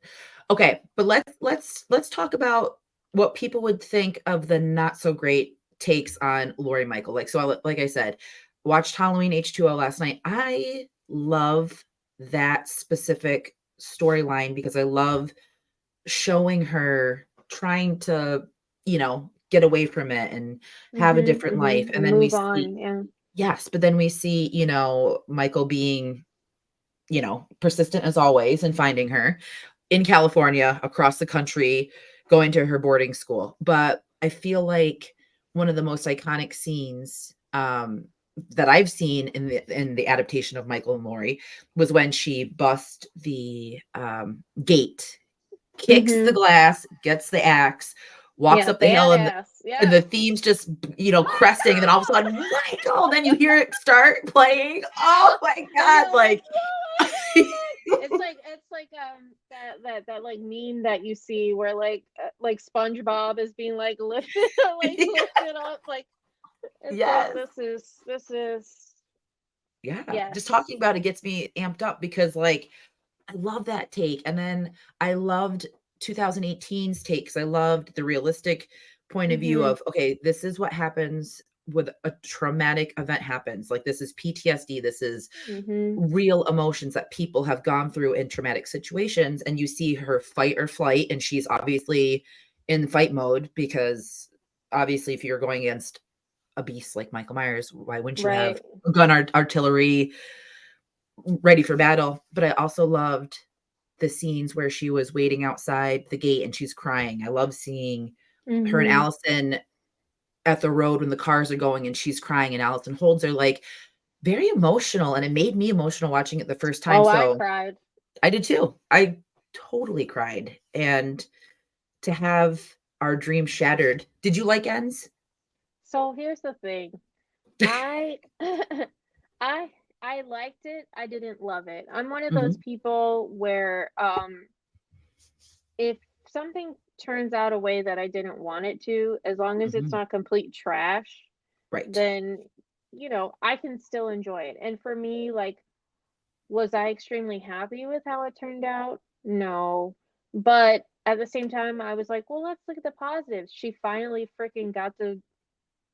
okay, but let's talk about what people would think of the not so great takes on Laurie Michael. Like so, like I said, watched Halloween H2O last night. I love that specific storyline because I love showing her trying to, you know, get away from it and have a different life. And And then we move see on. Yeah. Yes, but then we see, Michael being, persistent as always in finding her in California, across the country, going to her boarding school. But I feel like one of the most iconic scenes that I've seen in the adaptation of Michael and Laurie was when she busts the gate, kicks the Mm-hmm. glass, gets the axe, walks Yeah, up the hill, badass. and Yeah. the theme's just, cresting, and then all of a sudden, Michael, then you hear it start playing. Oh my And God, you're like, like oh my God, like it's like that like meme that you see where like SpongeBob is being like lifted like lifted up like it's like yes. this is Yeah, just yes. talking about it gets me amped up because, like, I love that take, and then I loved 2018's take 'cause I loved the realistic point of view Mhm. of, okay, this is what happens with a traumatic event happens, like, this is PTSD, this is Mhm. real emotions that people have gone through in traumatic situations, and you see her fight or flight, and she's obviously in fight mode because, obviously, if you're going against a beast like Michael Myers, why wouldn't you have Right. gun artillery ready for battle? But I also loved the scenes where she was waiting outside the gate and she's crying. I love seeing her and Mhm. Allison at the road when the cars are going and she's crying and Allison holds her, like, very emotional, and it made me emotional watching it the first time, Oh, I so cried. I did too. I totally cried, and to have our dream shattered. Did you like ends? So here's the thing. I I I liked it. I didn't love it. I'm one of those Mhm, people where if something turns out a way that I didn't want it to, as long as it's mhm. not complete trash, Right. then I can still enjoy it. And for me, like, was I extremely happy with how it turned out? No. But at the same time, I was like, well, let's look at the positives. She finally freaking got to,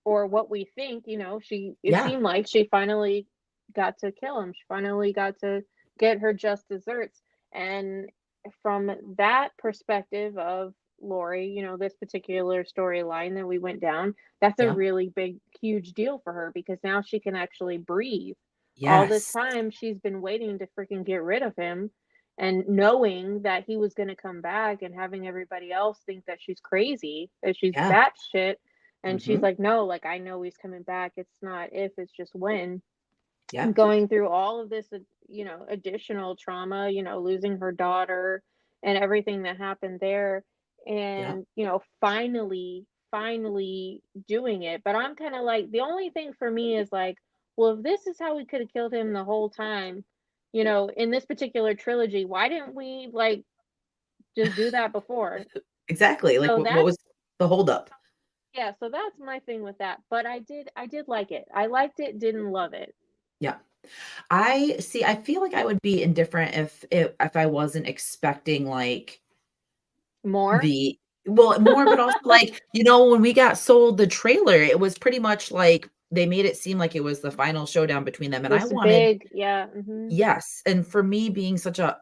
or what we think, it Yeah, seemed like she finally got to kill him. She finally got to get her just desserts. And from that perspective of Lori, this particular storyline that we went down, that's a yeah, really big, huge deal for her because now she can actually breathe. All this yes, time, she's been waiting to freaking get rid of him and knowing that he was going to come back and having everybody else think that she's crazy, that she's yeah, batshit, and she's mhm, like, "No, like, I know he's coming back. It's not if, it's just when." yeah, Going through all of this, additional trauma, losing her daughter and everything that happened there, yeah, and, finally doing it. But I'm kind of like, the only thing for me is like, well, if this is how we could have killed him the whole time, in this particular trilogy, why didn't we like just do that before? exactly, like, So what that's was the holdup? Yeah, so that's my thing with that, but I did like it. I liked it, didn't love it. Yeah. I feel like I would be indifferent if I wasn't expecting, like, More? the well, more, but also, like, when we got sold the trailer, it was pretty much like they made it seem like it was the final showdown between them, and I This wanted big, yeah, mhm. yes, and for me being such a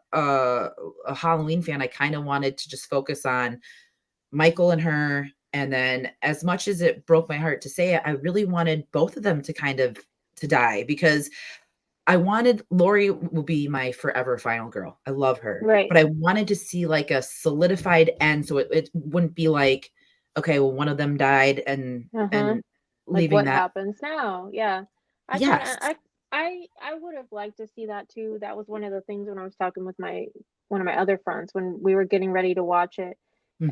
Halloween fan, I kinda wanted to just focus on Michael and her, and then as much as it broke my heart to say it, I really wanted both of them to kind of to die because I wanted Lori will be my forever final girl. I love her, Right. but I wanted to see, like, a solidified end so it wouldn't be like, okay, well, one of them died Uh-huh. and Like, leaving what that happens now? Yeah. I kinda yes. I would have liked to see that too. That was one of the things when I was talking with my one of my other friends when we were getting ready to watch it,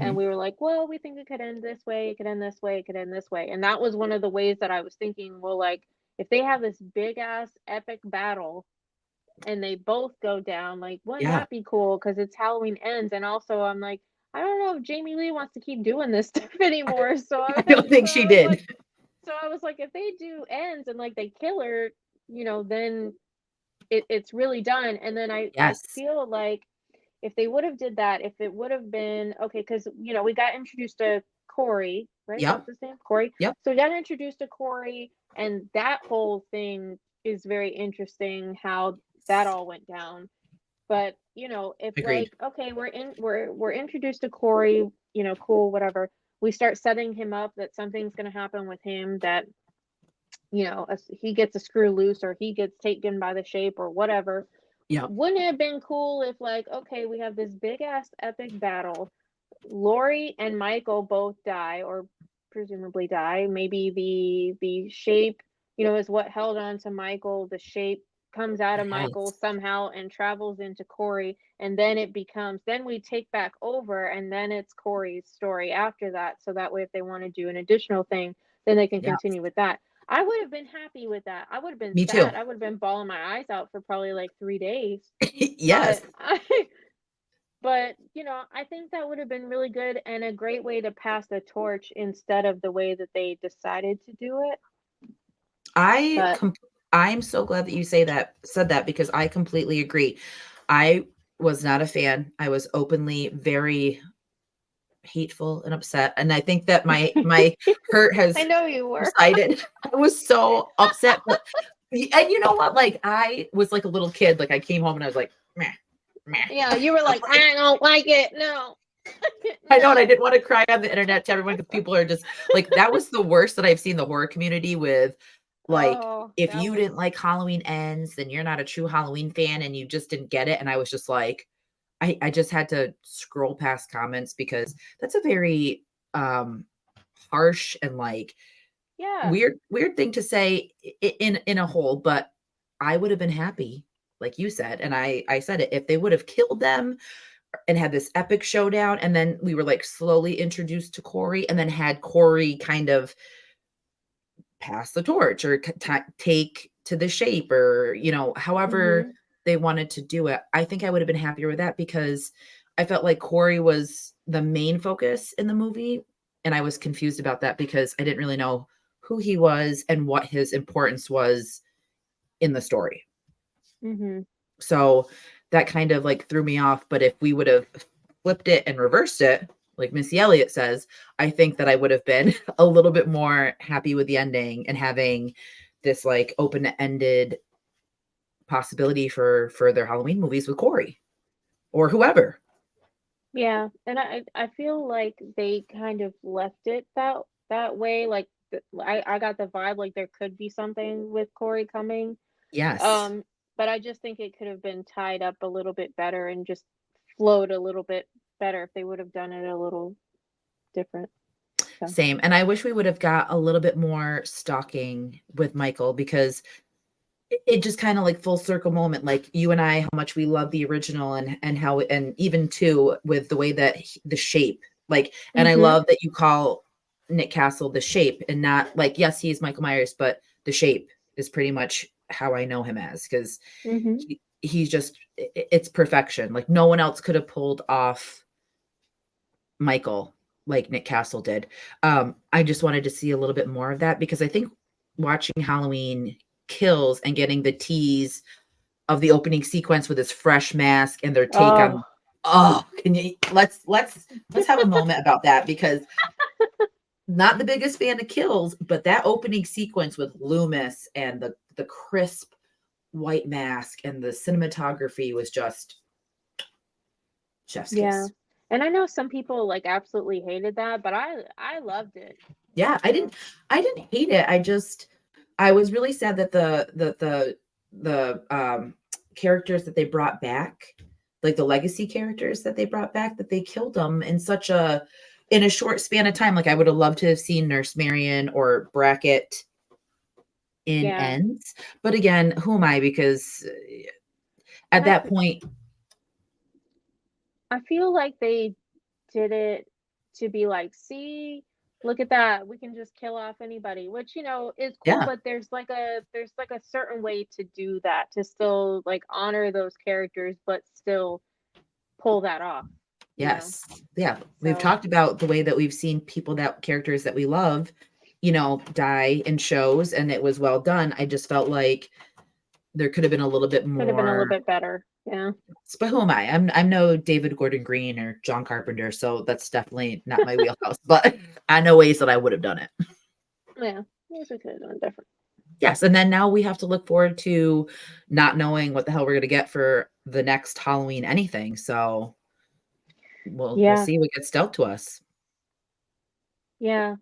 and Mhm. we were like, "Well, we think it could end this way, it could end this way, it could end this way." And that was one of the ways that I was thinking, well, like, if they have this big ass epic battle and they both go down, like, wouldn't Yeah. that be cool? Because it's Halloween Ends, and also I'm like, I don't know if Jamie Lee wants to keep doing this stuff anymore. So I I don't think so she I was did. like if they do Ends and like they kill her, then it's really done. And then I Yes. feel like if they would have did that, if it would have been okay, because we got introduced to Corey, right? Yep. That's his name, Corey. Yep. So we got introduced to Corey, and that whole thing is very interesting how that all went down. But if Agreed. like okay, we're introduced to Corey, cool, whatever. We start setting him up that something's gonna happen with him that he gets a screw loose or he gets taken by the shape or whatever. Yep. Wouldn't it have been cool if, like, okay, we have this big ass epic battle. Lori and Michael both die or presumably die. Maybe the shape, is what held on to Michael. The shape comes out of Michael Yes. somehow and travels into Corey, and then we take back over, and then it's Corey's story after that. So that way, if they want to do an additional thing, then they can Yeah. continue with that. I would have been happy with that. I would have been Me sad. too. I would have been bawling my eyes out for probably like 3 days. Yes. But I think that would have been really good and a great way to pass the torch instead of the way that they decided to do it. I But com I'm so glad that you said that because I completely agree. I was not a fan. I was openly very hateful and upset, and I think that my hurt I has know you were. subsided. I was so upset, but and you know what? Like, I was like a little kid, like, I came home and I was like, "Meh, meh." Yeah, you were I'm like, like, I don't like it. No. I know, and I No. didn't wanna cry on the internet to everyone because people are just like, that was the worst that I've seen the horror community with, like, Oh, if that you was didn't like Halloween Ends, then you're not a true Halloween fan and you just didn't get it, and I was just like, I just had to scroll past comments because that's a very, um, harsh and, like, yeah. weird thing to say in a whole, but I would have been happy, like you said, and I said it, if they would have killed them and had this epic showdown, and then we were, like, slowly introduced to Corey, and then had Corey kind of pass the torch or take to the shape or, however Mhm. they wanted to do it. I think I would have been happier with that because I felt like Corey was the main focus in the movie, and I was confused about that because I didn't really know who he was and what his importance was in the story. Mhm. So that kind of like threw me off. But if we would have flipped it and reversed it, like Missy Elliott says, I think that I would have been a little bit more happy with the ending and having this like open-ended possibility for further Halloween movies with Corey or whoever. Yeah, and I feel like they kind of left it that way. Like I got the vibe like there could be something with Corey coming. Yes. Um, but I just think it could have been tied up a little bit better and just flowed a little bit better if they would have done it a little different. So, Same. And I wish we would have got a little bit more stalking with Michael because it just kind of like full circle moment, like you and I, how much we love the original and how, and even too with the way that the shape, like, and I mhm, love that you call Nick Castle the shape and not like, yes, he's Michael Myers, but the shape is pretty much how I know him as because mhm, he's just, it's perfection. Like no one else could have pulled off Michael like Nick Castle did. I just wanted to see a little bit more of that because I think watching Halloween Kills and getting the tease of the opening sequence with his fresh mask and their take oh, on, oh, can you let's have a moment about that because not the biggest fan of Kills, but that opening sequence with Loomis and the crisp white mask and the cinematography was just chef's yeah. kiss. And I know some people like absolutely hated that, but I loved it. Yeah, I So, didn't I didn't hate it. I was really sad that the characters that they brought back, like the legacy characters that they brought back, that they killed them in a short span of time. Like I would have loved to have seen Nurse Marion or Brackett in yeah. Ends. But again, who am I? Because at And that point, I feel like they did it to be like, "See, look at that. We can just kill off anybody," which, is cool, yeah, but there's like a certain way to do that, to still like honor those characters, but still pull that off, you know? yes. Yeah. We've So, talked about the way that we've seen people that characters that we love, die in shows and it was well done. I just felt like there could have been a little bit could have been a little more. bit better. Yeah. But who am I? I'm no David Gordon Green or John Carpenter, so that's definitely not my wheelhouse. But I know ways that I would have done it. Yeah. Yes, we could have done different. Yes, and then now we have to look forward to not knowing what the hell we're gonna get for the next Halloween anything. So we'll Yeah. see what gets dealt to us. Yeah.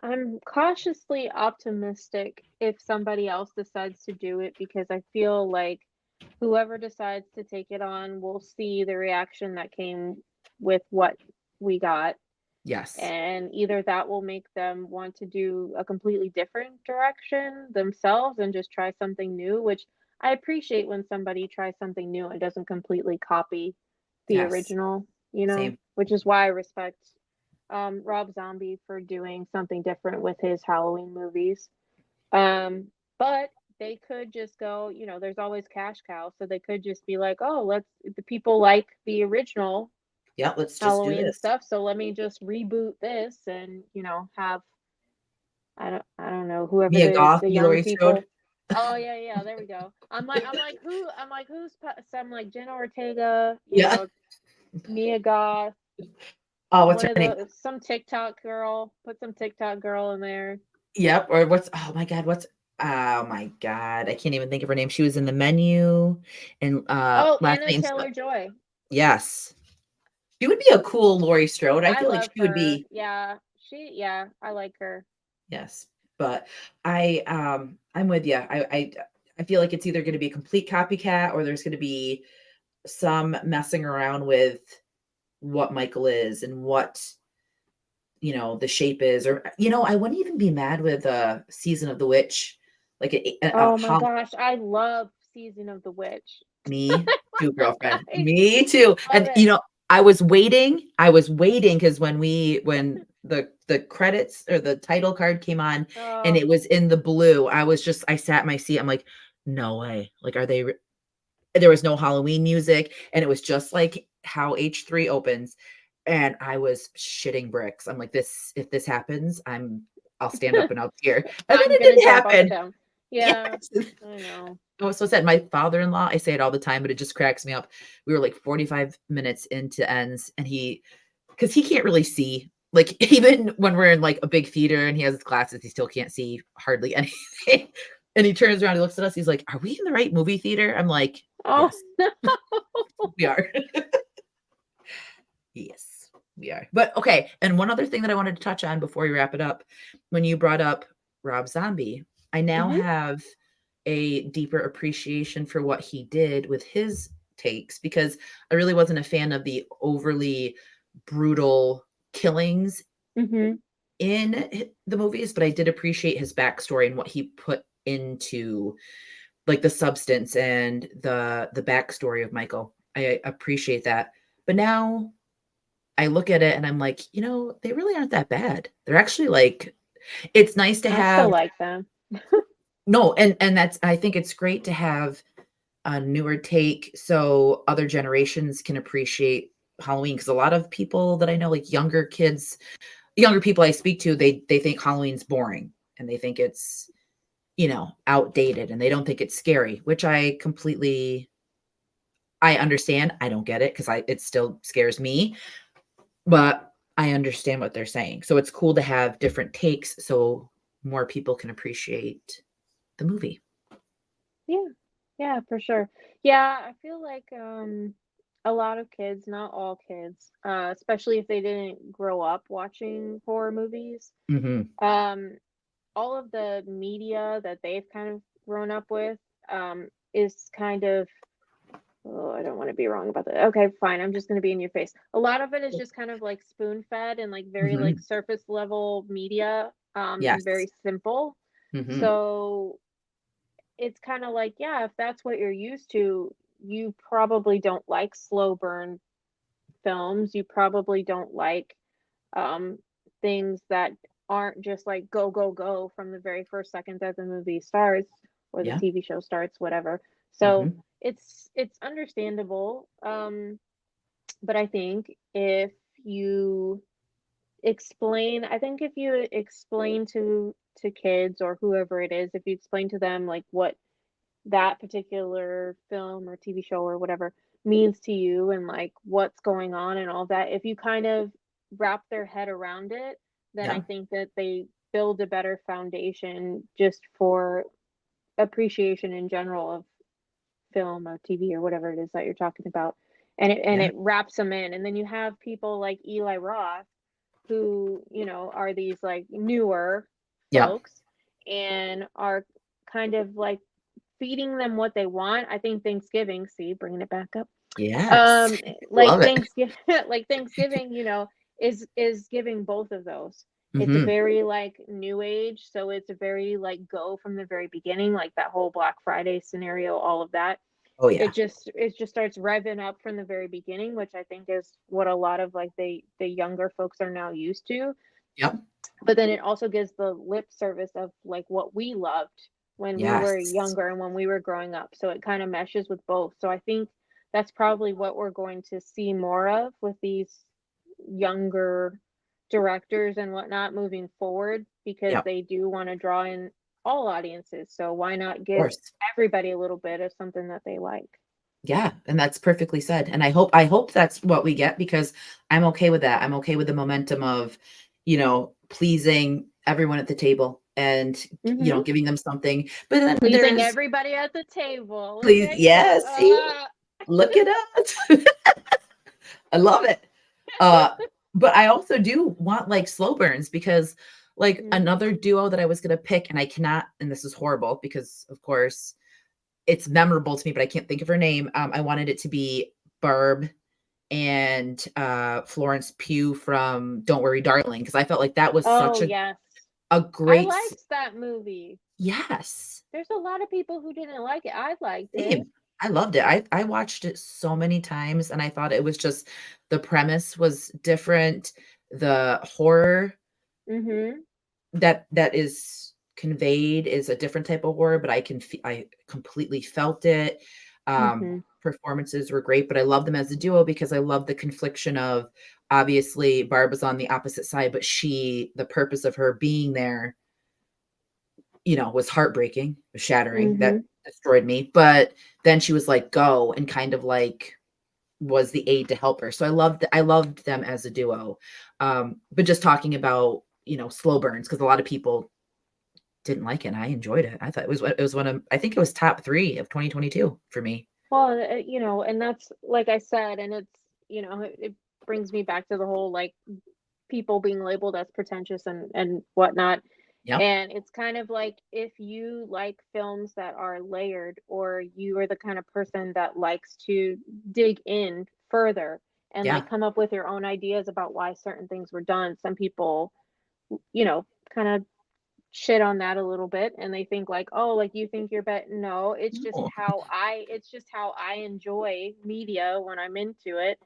I'm cautiously optimistic if somebody else decides to do it because I feel like whoever decides to take it on will see the reaction that came with what we got. Yes. And either that will make them want to do a completely different direction themselves and just try something new, which I appreciate when somebody tries something new and doesn't completely copy the Yes. original, Same. which is why I respect Rob Zombie for doing something different with his Halloween movies. But they could just go, there's always cash cow, so they could just be like, oh, the people like the original Yeah, let's just do Halloween this. stuff, so let me just reboot this and, have I don't know, whoever Mia Goth, the be young Laurie Strode. people. Oh yeah, yeah, there we go. I'm like Jenna Ortega, Yeah. Mia Goth, Oh, what's one her of name? some TikTok girl, put some TikTok girl in there. Yep. Or what's oh my god, I can't even think of her name. She was in The Menu and Oh, last Anna name Taylor-Joy. yes. She would be a cool Laurie Strode. I I feel like love she would her. be Yeah, I like her. yes. But I'm with you. I feel like it's either going to be a complete copycat or there's going to be some messing around with what Michael is and what the shape is, or I wouldn't even be mad with Season of the Witch, like Oh my gosh, I love Season of the Witch. me too, girlfriend, I me too. love And it. I was waiting because when the credits or the title card came on and Oh, it was in the blue, I sat in my seat. I'm like, no way. Like, there was no Halloween music, and it was just like how H3 opens, and I was shitting bricks. I'm like, if this happens, I'll stand up and I'll cheer. And then I'm it gonna didn't jump up and happen. down. Yeah, Yes. I know. I was so sad. My father-in-law, I say it all the time, but it just cracks me up. We were like 45 minutes into ends, and because he can't really see. Like, even when we're in like a big theater and he has his glasses, he still can't see hardly anything. And he turns around, he looks at us, he's like, "Are we in the right movie theater?" I'm like, Oh, "Yes, we are." Yes, we are. But okay, and one other thing that I wanted to touch on before we wrap it up, when you brought up Rob Zombie, I now hmm have a deeper appreciation for what he did with his takes because I really wasn't a fan of the overly brutal killings hmm in the movies, but I did appreciate his backstory and what he put into like the substance and the backstory of Michael. I appreciate that. But now I look at it and I'm like, they really aren't that bad. They're actually like it's nice to I still have like them. no, and that's I think it's great to have a newer take so other generations can appreciate Halloween because a lot of people that I know, like younger people I speak to, they think Halloween's boring and they think it's, outdated and they don't think it's scary, which I understand. I don't get it because it still scares me, but I understand what they're saying. So it's cool to have different takes so more people can appreciate the movie. Yeah, yeah, for sure. Yeah, I feel like a lot of kids, not all kids, especially if they didn't grow up watching horror movies, Mhm. um, all of the media that they've kind of grown up with is kind of. Oh, I don't want to be wrong about that. Okay, fine. I'm just going to be in your face. A lot of it is just kind of like spoon fed and like very like Mhm. surface level media and Yes. very simple. Mhm. So it's kind of like, yeah, if that's what you're used to, you probably don't like slow burn films. You probably don't like um things that aren't just like go go go from the very first second that the movie starts or the Yeah. TV show starts, whatever. So Mhm. it's understandable. But I think if you I think if you explain to kids or whoever it is, if you explain to them like what that particular film or TV show or whatever means to you and like what's going on and all that, if you kind of wrap their head around it, then I Yeah. think that they build a better foundation just for appreciation in general of film or TV or whatever it is that you're talking about. And Yeah. it wraps them in. And then you have people like Eli Roth who, are these like newer Yep. folks and are kind of like feeding them what they want. I think Thanksgiving, see, bringing it back up. Yes. Like Love it. Thanksgiving, like Thanksgiving, is giving both of those. It's a Hmm. very like new age, so it's a very like go from the very beginning, like that whole Black Friday scenario, all of that. Oh It yeah. just starts revving up from the very beginning, which I think is what a lot of like the younger folks are now used to. Yep. But then it also gives the lip service of like what we loved when we were Yes. younger and when we were growing up. So it kind of meshes with both. So I think that's probably what we're going to see more of with these younger directors and whatnot moving forward, because Yep. Of they do want to draw in all audiences. So why not give course. everybody a little bit of something that they like? Yeah, and that's perfectly said. And I hope that's what we get because I'm okay with that. I'm okay with the momentum of, pleasing everyone at the table and, Hmm. giving them something. But then Pleasing there's everybody at the table. Look please, at you. yes, see, look at us. I love it. Uh, but I also do want like slow burns because like Mhm. another duo that I was gonna pick, and I cannot, and this is horrible because of course it's memorable to me, but I can't think of her name. I wanted it to be Barb and Florence Pugh from Don't Worry Darling because I felt like that was such Oh, a yes. a I great liked that movie. yes. There's a lot of people who didn't like it. I liked it. Same. I loved it. I watched it so many times and I thought it was just the premise was different. The horror Mhm. that is conveyed is a different type of horror, but I completely felt it. Mhm. Performances were great, but I love them as a duo because I love the confliction of obviously Barb was on the opposite side, but the purpose of her being there, was heartbreaking, was shattering. That Mhm. destroyed me. But then she was like, go and kind of like was the aid to help her. So I loved them as a duo. But just talking about, slow burns, because a lot of people didn't like it, and I enjoyed it. I thought it was one of I think it was top 3 of 2022 for me. Well, and that's like I said, and it's, it brings me back to the whole like people being labeled as pretentious and whatnot. Yep. And it's kind of like if you like films that are layered, or you are the kind of person that likes to dig in further and like Yeah. come up with your own ideas about why certain things were done. Some people, you know, kind of shit on that a little bit, and they think like, oh, like you think you're better. No, No. it's just how I enjoy media when I'm into it.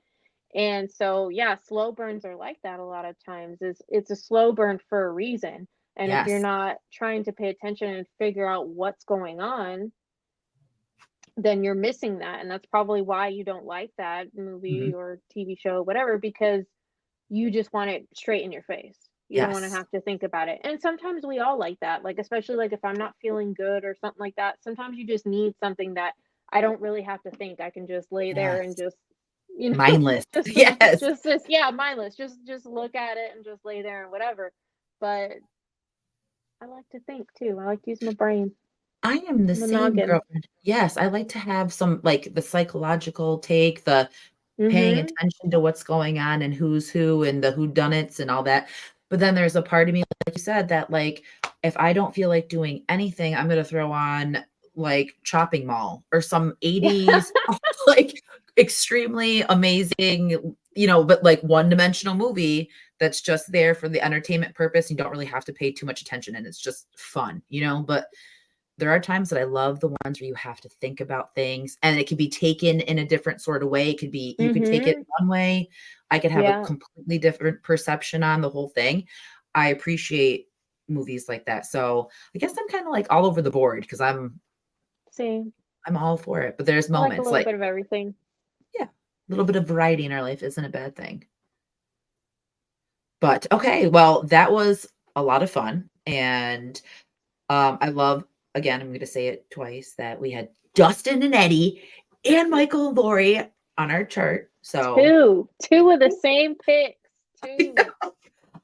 And so, yeah, slow burns are like that a lot of times. It's a slow burn for a reason. And if you're Yes. not trying to pay attention and figure out what's going on, then you're missing that. And that's probably why you don't like that movie Mhm. or TV show, whatever, because you just want it straight in your face. You don't want to Yes. have to think about it. And sometimes we all like that. Like especially like if I'm not feeling good or something like that, sometimes you just need something that I don't really have to think. I can just lay there and Yes. just, Mindless. just Yes. just yeah, mindless. Just look at it and just lay there and whatever. But I like to think too. I like to use my brain, I am the my same noggin. girlfriend. Yes, I like to have some like the psychological take, the paying Mhm. attention to what's going on and who's who and the whodunits and all that. But then there's a part of me, like you said, that like if I don't feel like doing anything, I'm gonna throw on like Chopping Mall or some 80s like extremely amazing, but like one-dimensional movie that's just there for the entertainment purpose. You don't really have to pay too much attention and it's just fun. But there are times that I love the ones where you have to think about things and it can be taken in a different sort of way. It could be, you could take it Mhm. one way. I could have a Yeah. completely different perception on the whole thing. I appreciate movies like that. So I guess I'm kind of like all over the board because Same. I'm all for it. But there's I like a moments little like, bit of everything. yeah, a little bit of variety in our life isn't a bad thing. But okay, well, that was a lot of fun. And I love, again, I'm going to say it twice that we had Dustin and Eddie and Michael and Lori on our chart. So Two of the same picks. Two.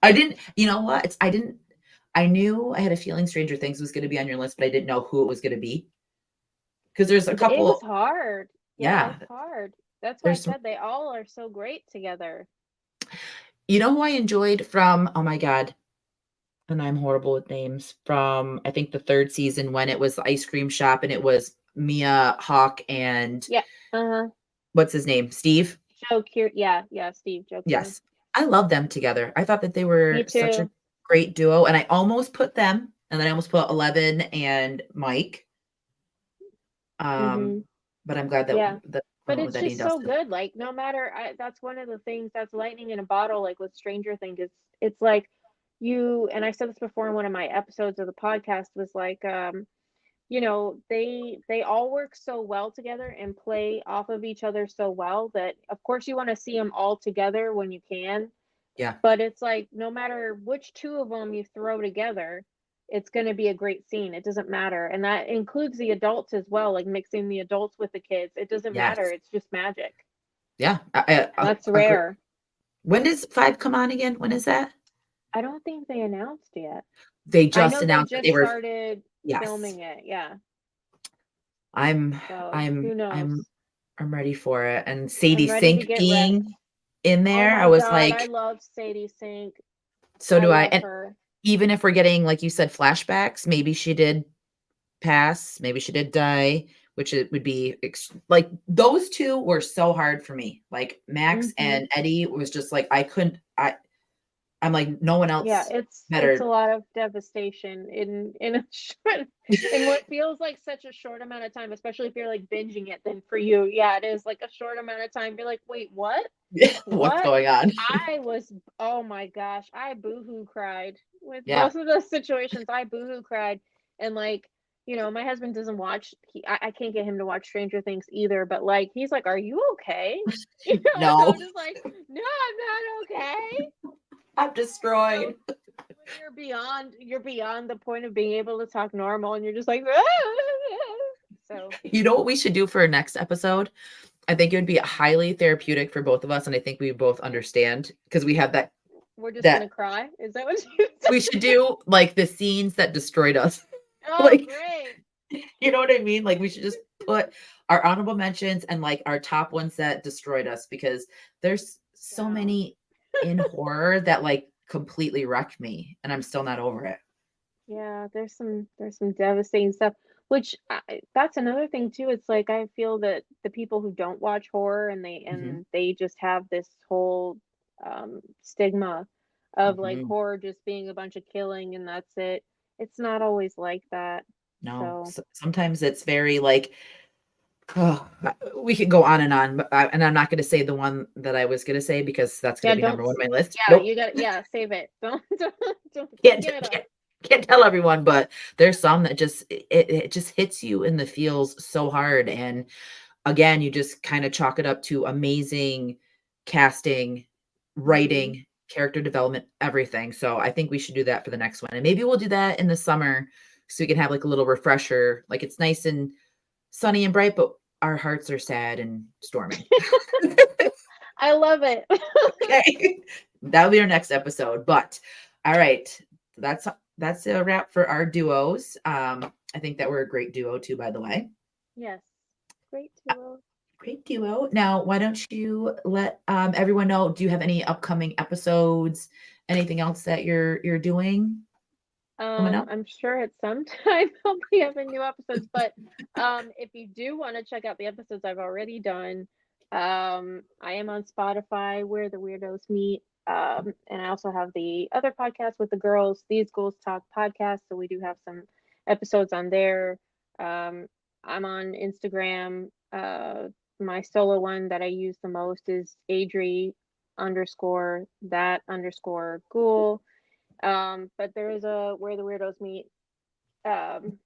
I didn't, you know what? I knew I had a feeling Stranger Things was going to be on your list, but I didn't know who it was going to be because there's a It was couple. hard. Yeah, Yeah, it's hard. That's why I there's some, said they all are so great together. You know who I enjoyed from, oh my God, and I'm horrible with names, from I think the third season when it was the ice cream shop and it was Mia Hawk and Yeah. Uh-huh. what's his name? Steve? Joe Kier. Yeah, yeah, Steve, Joe Kieran. Yes. I love them together. I thought that they Me were such a too. great duo. And I almost put them, and then I almost put 11 and Mike. Mm-hmm. But I'm glad that Yeah. I But went with it's Eddie and just so Dustin. good. Like no matter that's one of the things that's lightning in a bottle, like with Stranger Things. It's like you and I said this before in one of my episodes of the podcast was like they all work so well together and play off of each other so well that of course you want to see them all together when you can, Yeah. but it's like no matter which two of them you throw together, it's going to be a great scene. It doesn't matter, and that includes the adults as well, like mixing the adults with the kids. It doesn't matter, Yes. it's just magic. Yeah. That's Agree. rare. When does 5 come on again? When is that? I don't think they announced yet. They I just know they announced that they just were, started yes. filming it, yeah. I'm So I'm who knows. I'm I'm ready for it. And Sadie I'm ready to Sink get ready. being in Oh there, I my was god, I like, love Sadie Sink. so I do I. love And her. even if we're getting, like you said, flashbacks, maybe she did pass, maybe she did die, which it would be like those two were so hard for me. Like Max Mhm. and Eddie was just like I couldn't I'm like no one Yeah, else it's a better. lot of devastation in a short in what feels like such a short amount of time, especially if you're like binging it. Then for you, yeah, it is like a short amount of time. You're like, wait, what? What's What? going on? I was, oh my gosh, I boohoo cried with Yeah. both of those situations. I boohoo cried, and like, my husband doesn't watch. I can't get him to watch Stranger Things either. But like, he's like, "Are you okay?" And No, I'm just like, "No, I'm not okay." I'm So destroyed. when you're beyond the point of being able to talk normal, and you're just like, so You know what we should do for our next episode? I think it would be highly therapeutic for both of us, and I think we both understand because we have we're just that gonna cry. Is that what you said? we should do like the scenes that destroyed us. Oh, Like, great. you know what I mean? Like we should just put our honorable mentions and like our top ones that destroyed us because there's so Down. many in horror that like completely wrecked me and I'm still not over it. Yeah, there's some devastating stuff, which that's another thing too. It's like I feel that the people who don't watch horror and they Mhm. and they just have this whole stigma of like Mhm. horror just being a bunch of killing and that's it. It's not always like that. No, So, sometimes it's very like, oh, we could go on, but and I'm not going to say the one that I was going to say because that's going to yeah, be don't number one on my list. yeah, Nope, you got yeah, save it. Don't can't give it up. can't tell everyone, but there's some that just it just hits you in the feels so hard, and again, you just kind of chalk it up to amazing casting, Mhm. writing, character development, everything. So I think we should do that for the next one, and maybe we'll do that in the summer so we can have like a little refresher. Like it's nice and sunny and bright, but our hearts are sad and stormy. I love it. Okay. That'll be our next episode. But all right. That's that's a wrap for our duos. I think that we're a great duo too, by the way. Yes. Great Uh, duo. Great duo. Now, why don't you let everyone know? Do you have any upcoming episodes? Anything else that you're doing coming up? I'm sure at some time I'll be having new episodes, but if you do want to check out the episodes I've already done, I am on Spotify where the weirdos meet. And I also have the other podcast with the girls, These Ghouls Talk podcast. So we do have some episodes on there. Um, I'm on Instagram. My solo one that I use the most is Adri underscore that underscore ghoul. But there is a Where the Weirdos Meet um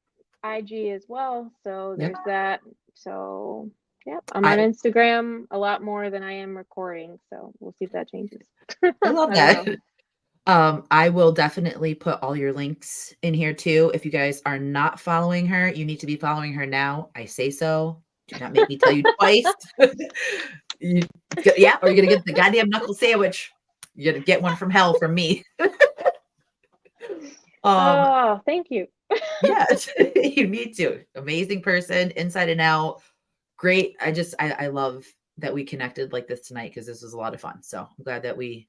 IG as well. So Yep. there's that. So yep, I'm on I Instagram a lot more than I am recording. So we'll see if that changes. I love I don't that. know. I will definitely put all your links in here too. If you guys are not following her, you need to be following her now. I say so. Do not make me tell you twice. You, yeah, or you're gonna get the goddamn knuckle sandwich. You're gonna get one from hell from me. Um, Oh, thank you. yeah, you need to. Amazing person, inside and out. Great. I love that we connected like this tonight because this was a lot of fun. So I'm glad that we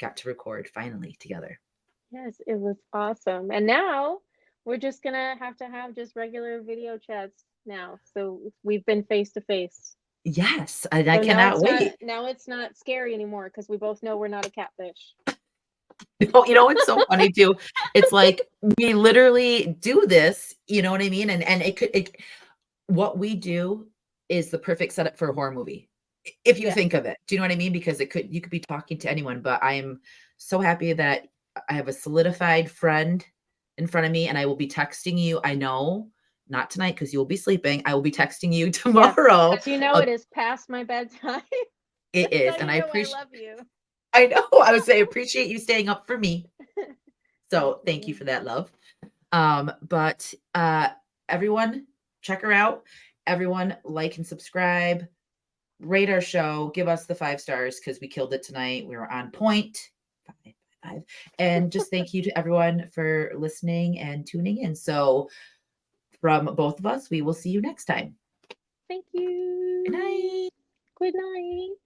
got to record finally together. Yes, it was awesome. And now we're just gonna have to have just regular video chats now. So we've been face to face. Yes, and I So now cannot it's not wait. now it's not scary anymore because we both know we're not a catfish. It's so funny too. It's like we literally do this, you know what I mean? And what we do is the perfect setup for a horror movie. If you Yeah. think of it. Do you know what I mean? Because you could be talking to anyone, but I am so happy that I have a solidified friend in front of me and I will be texting you. I know not tonight because you will be sleeping. I will be texting you Yes. tomorrow. As you know, it is past my bedtime. It So is, and you know I love you. I know I would say appreciate you staying up for me. So thank you Definitely. for that, love. But everyone, check her out. Everyone, like and subscribe, rate our show, give us the 5 stars because we killed it tonight. We were on point. Five, five. And just thank you to everyone for listening and tuning in. So, from both of us, we will see you next time. Thank Good you. night. Good night.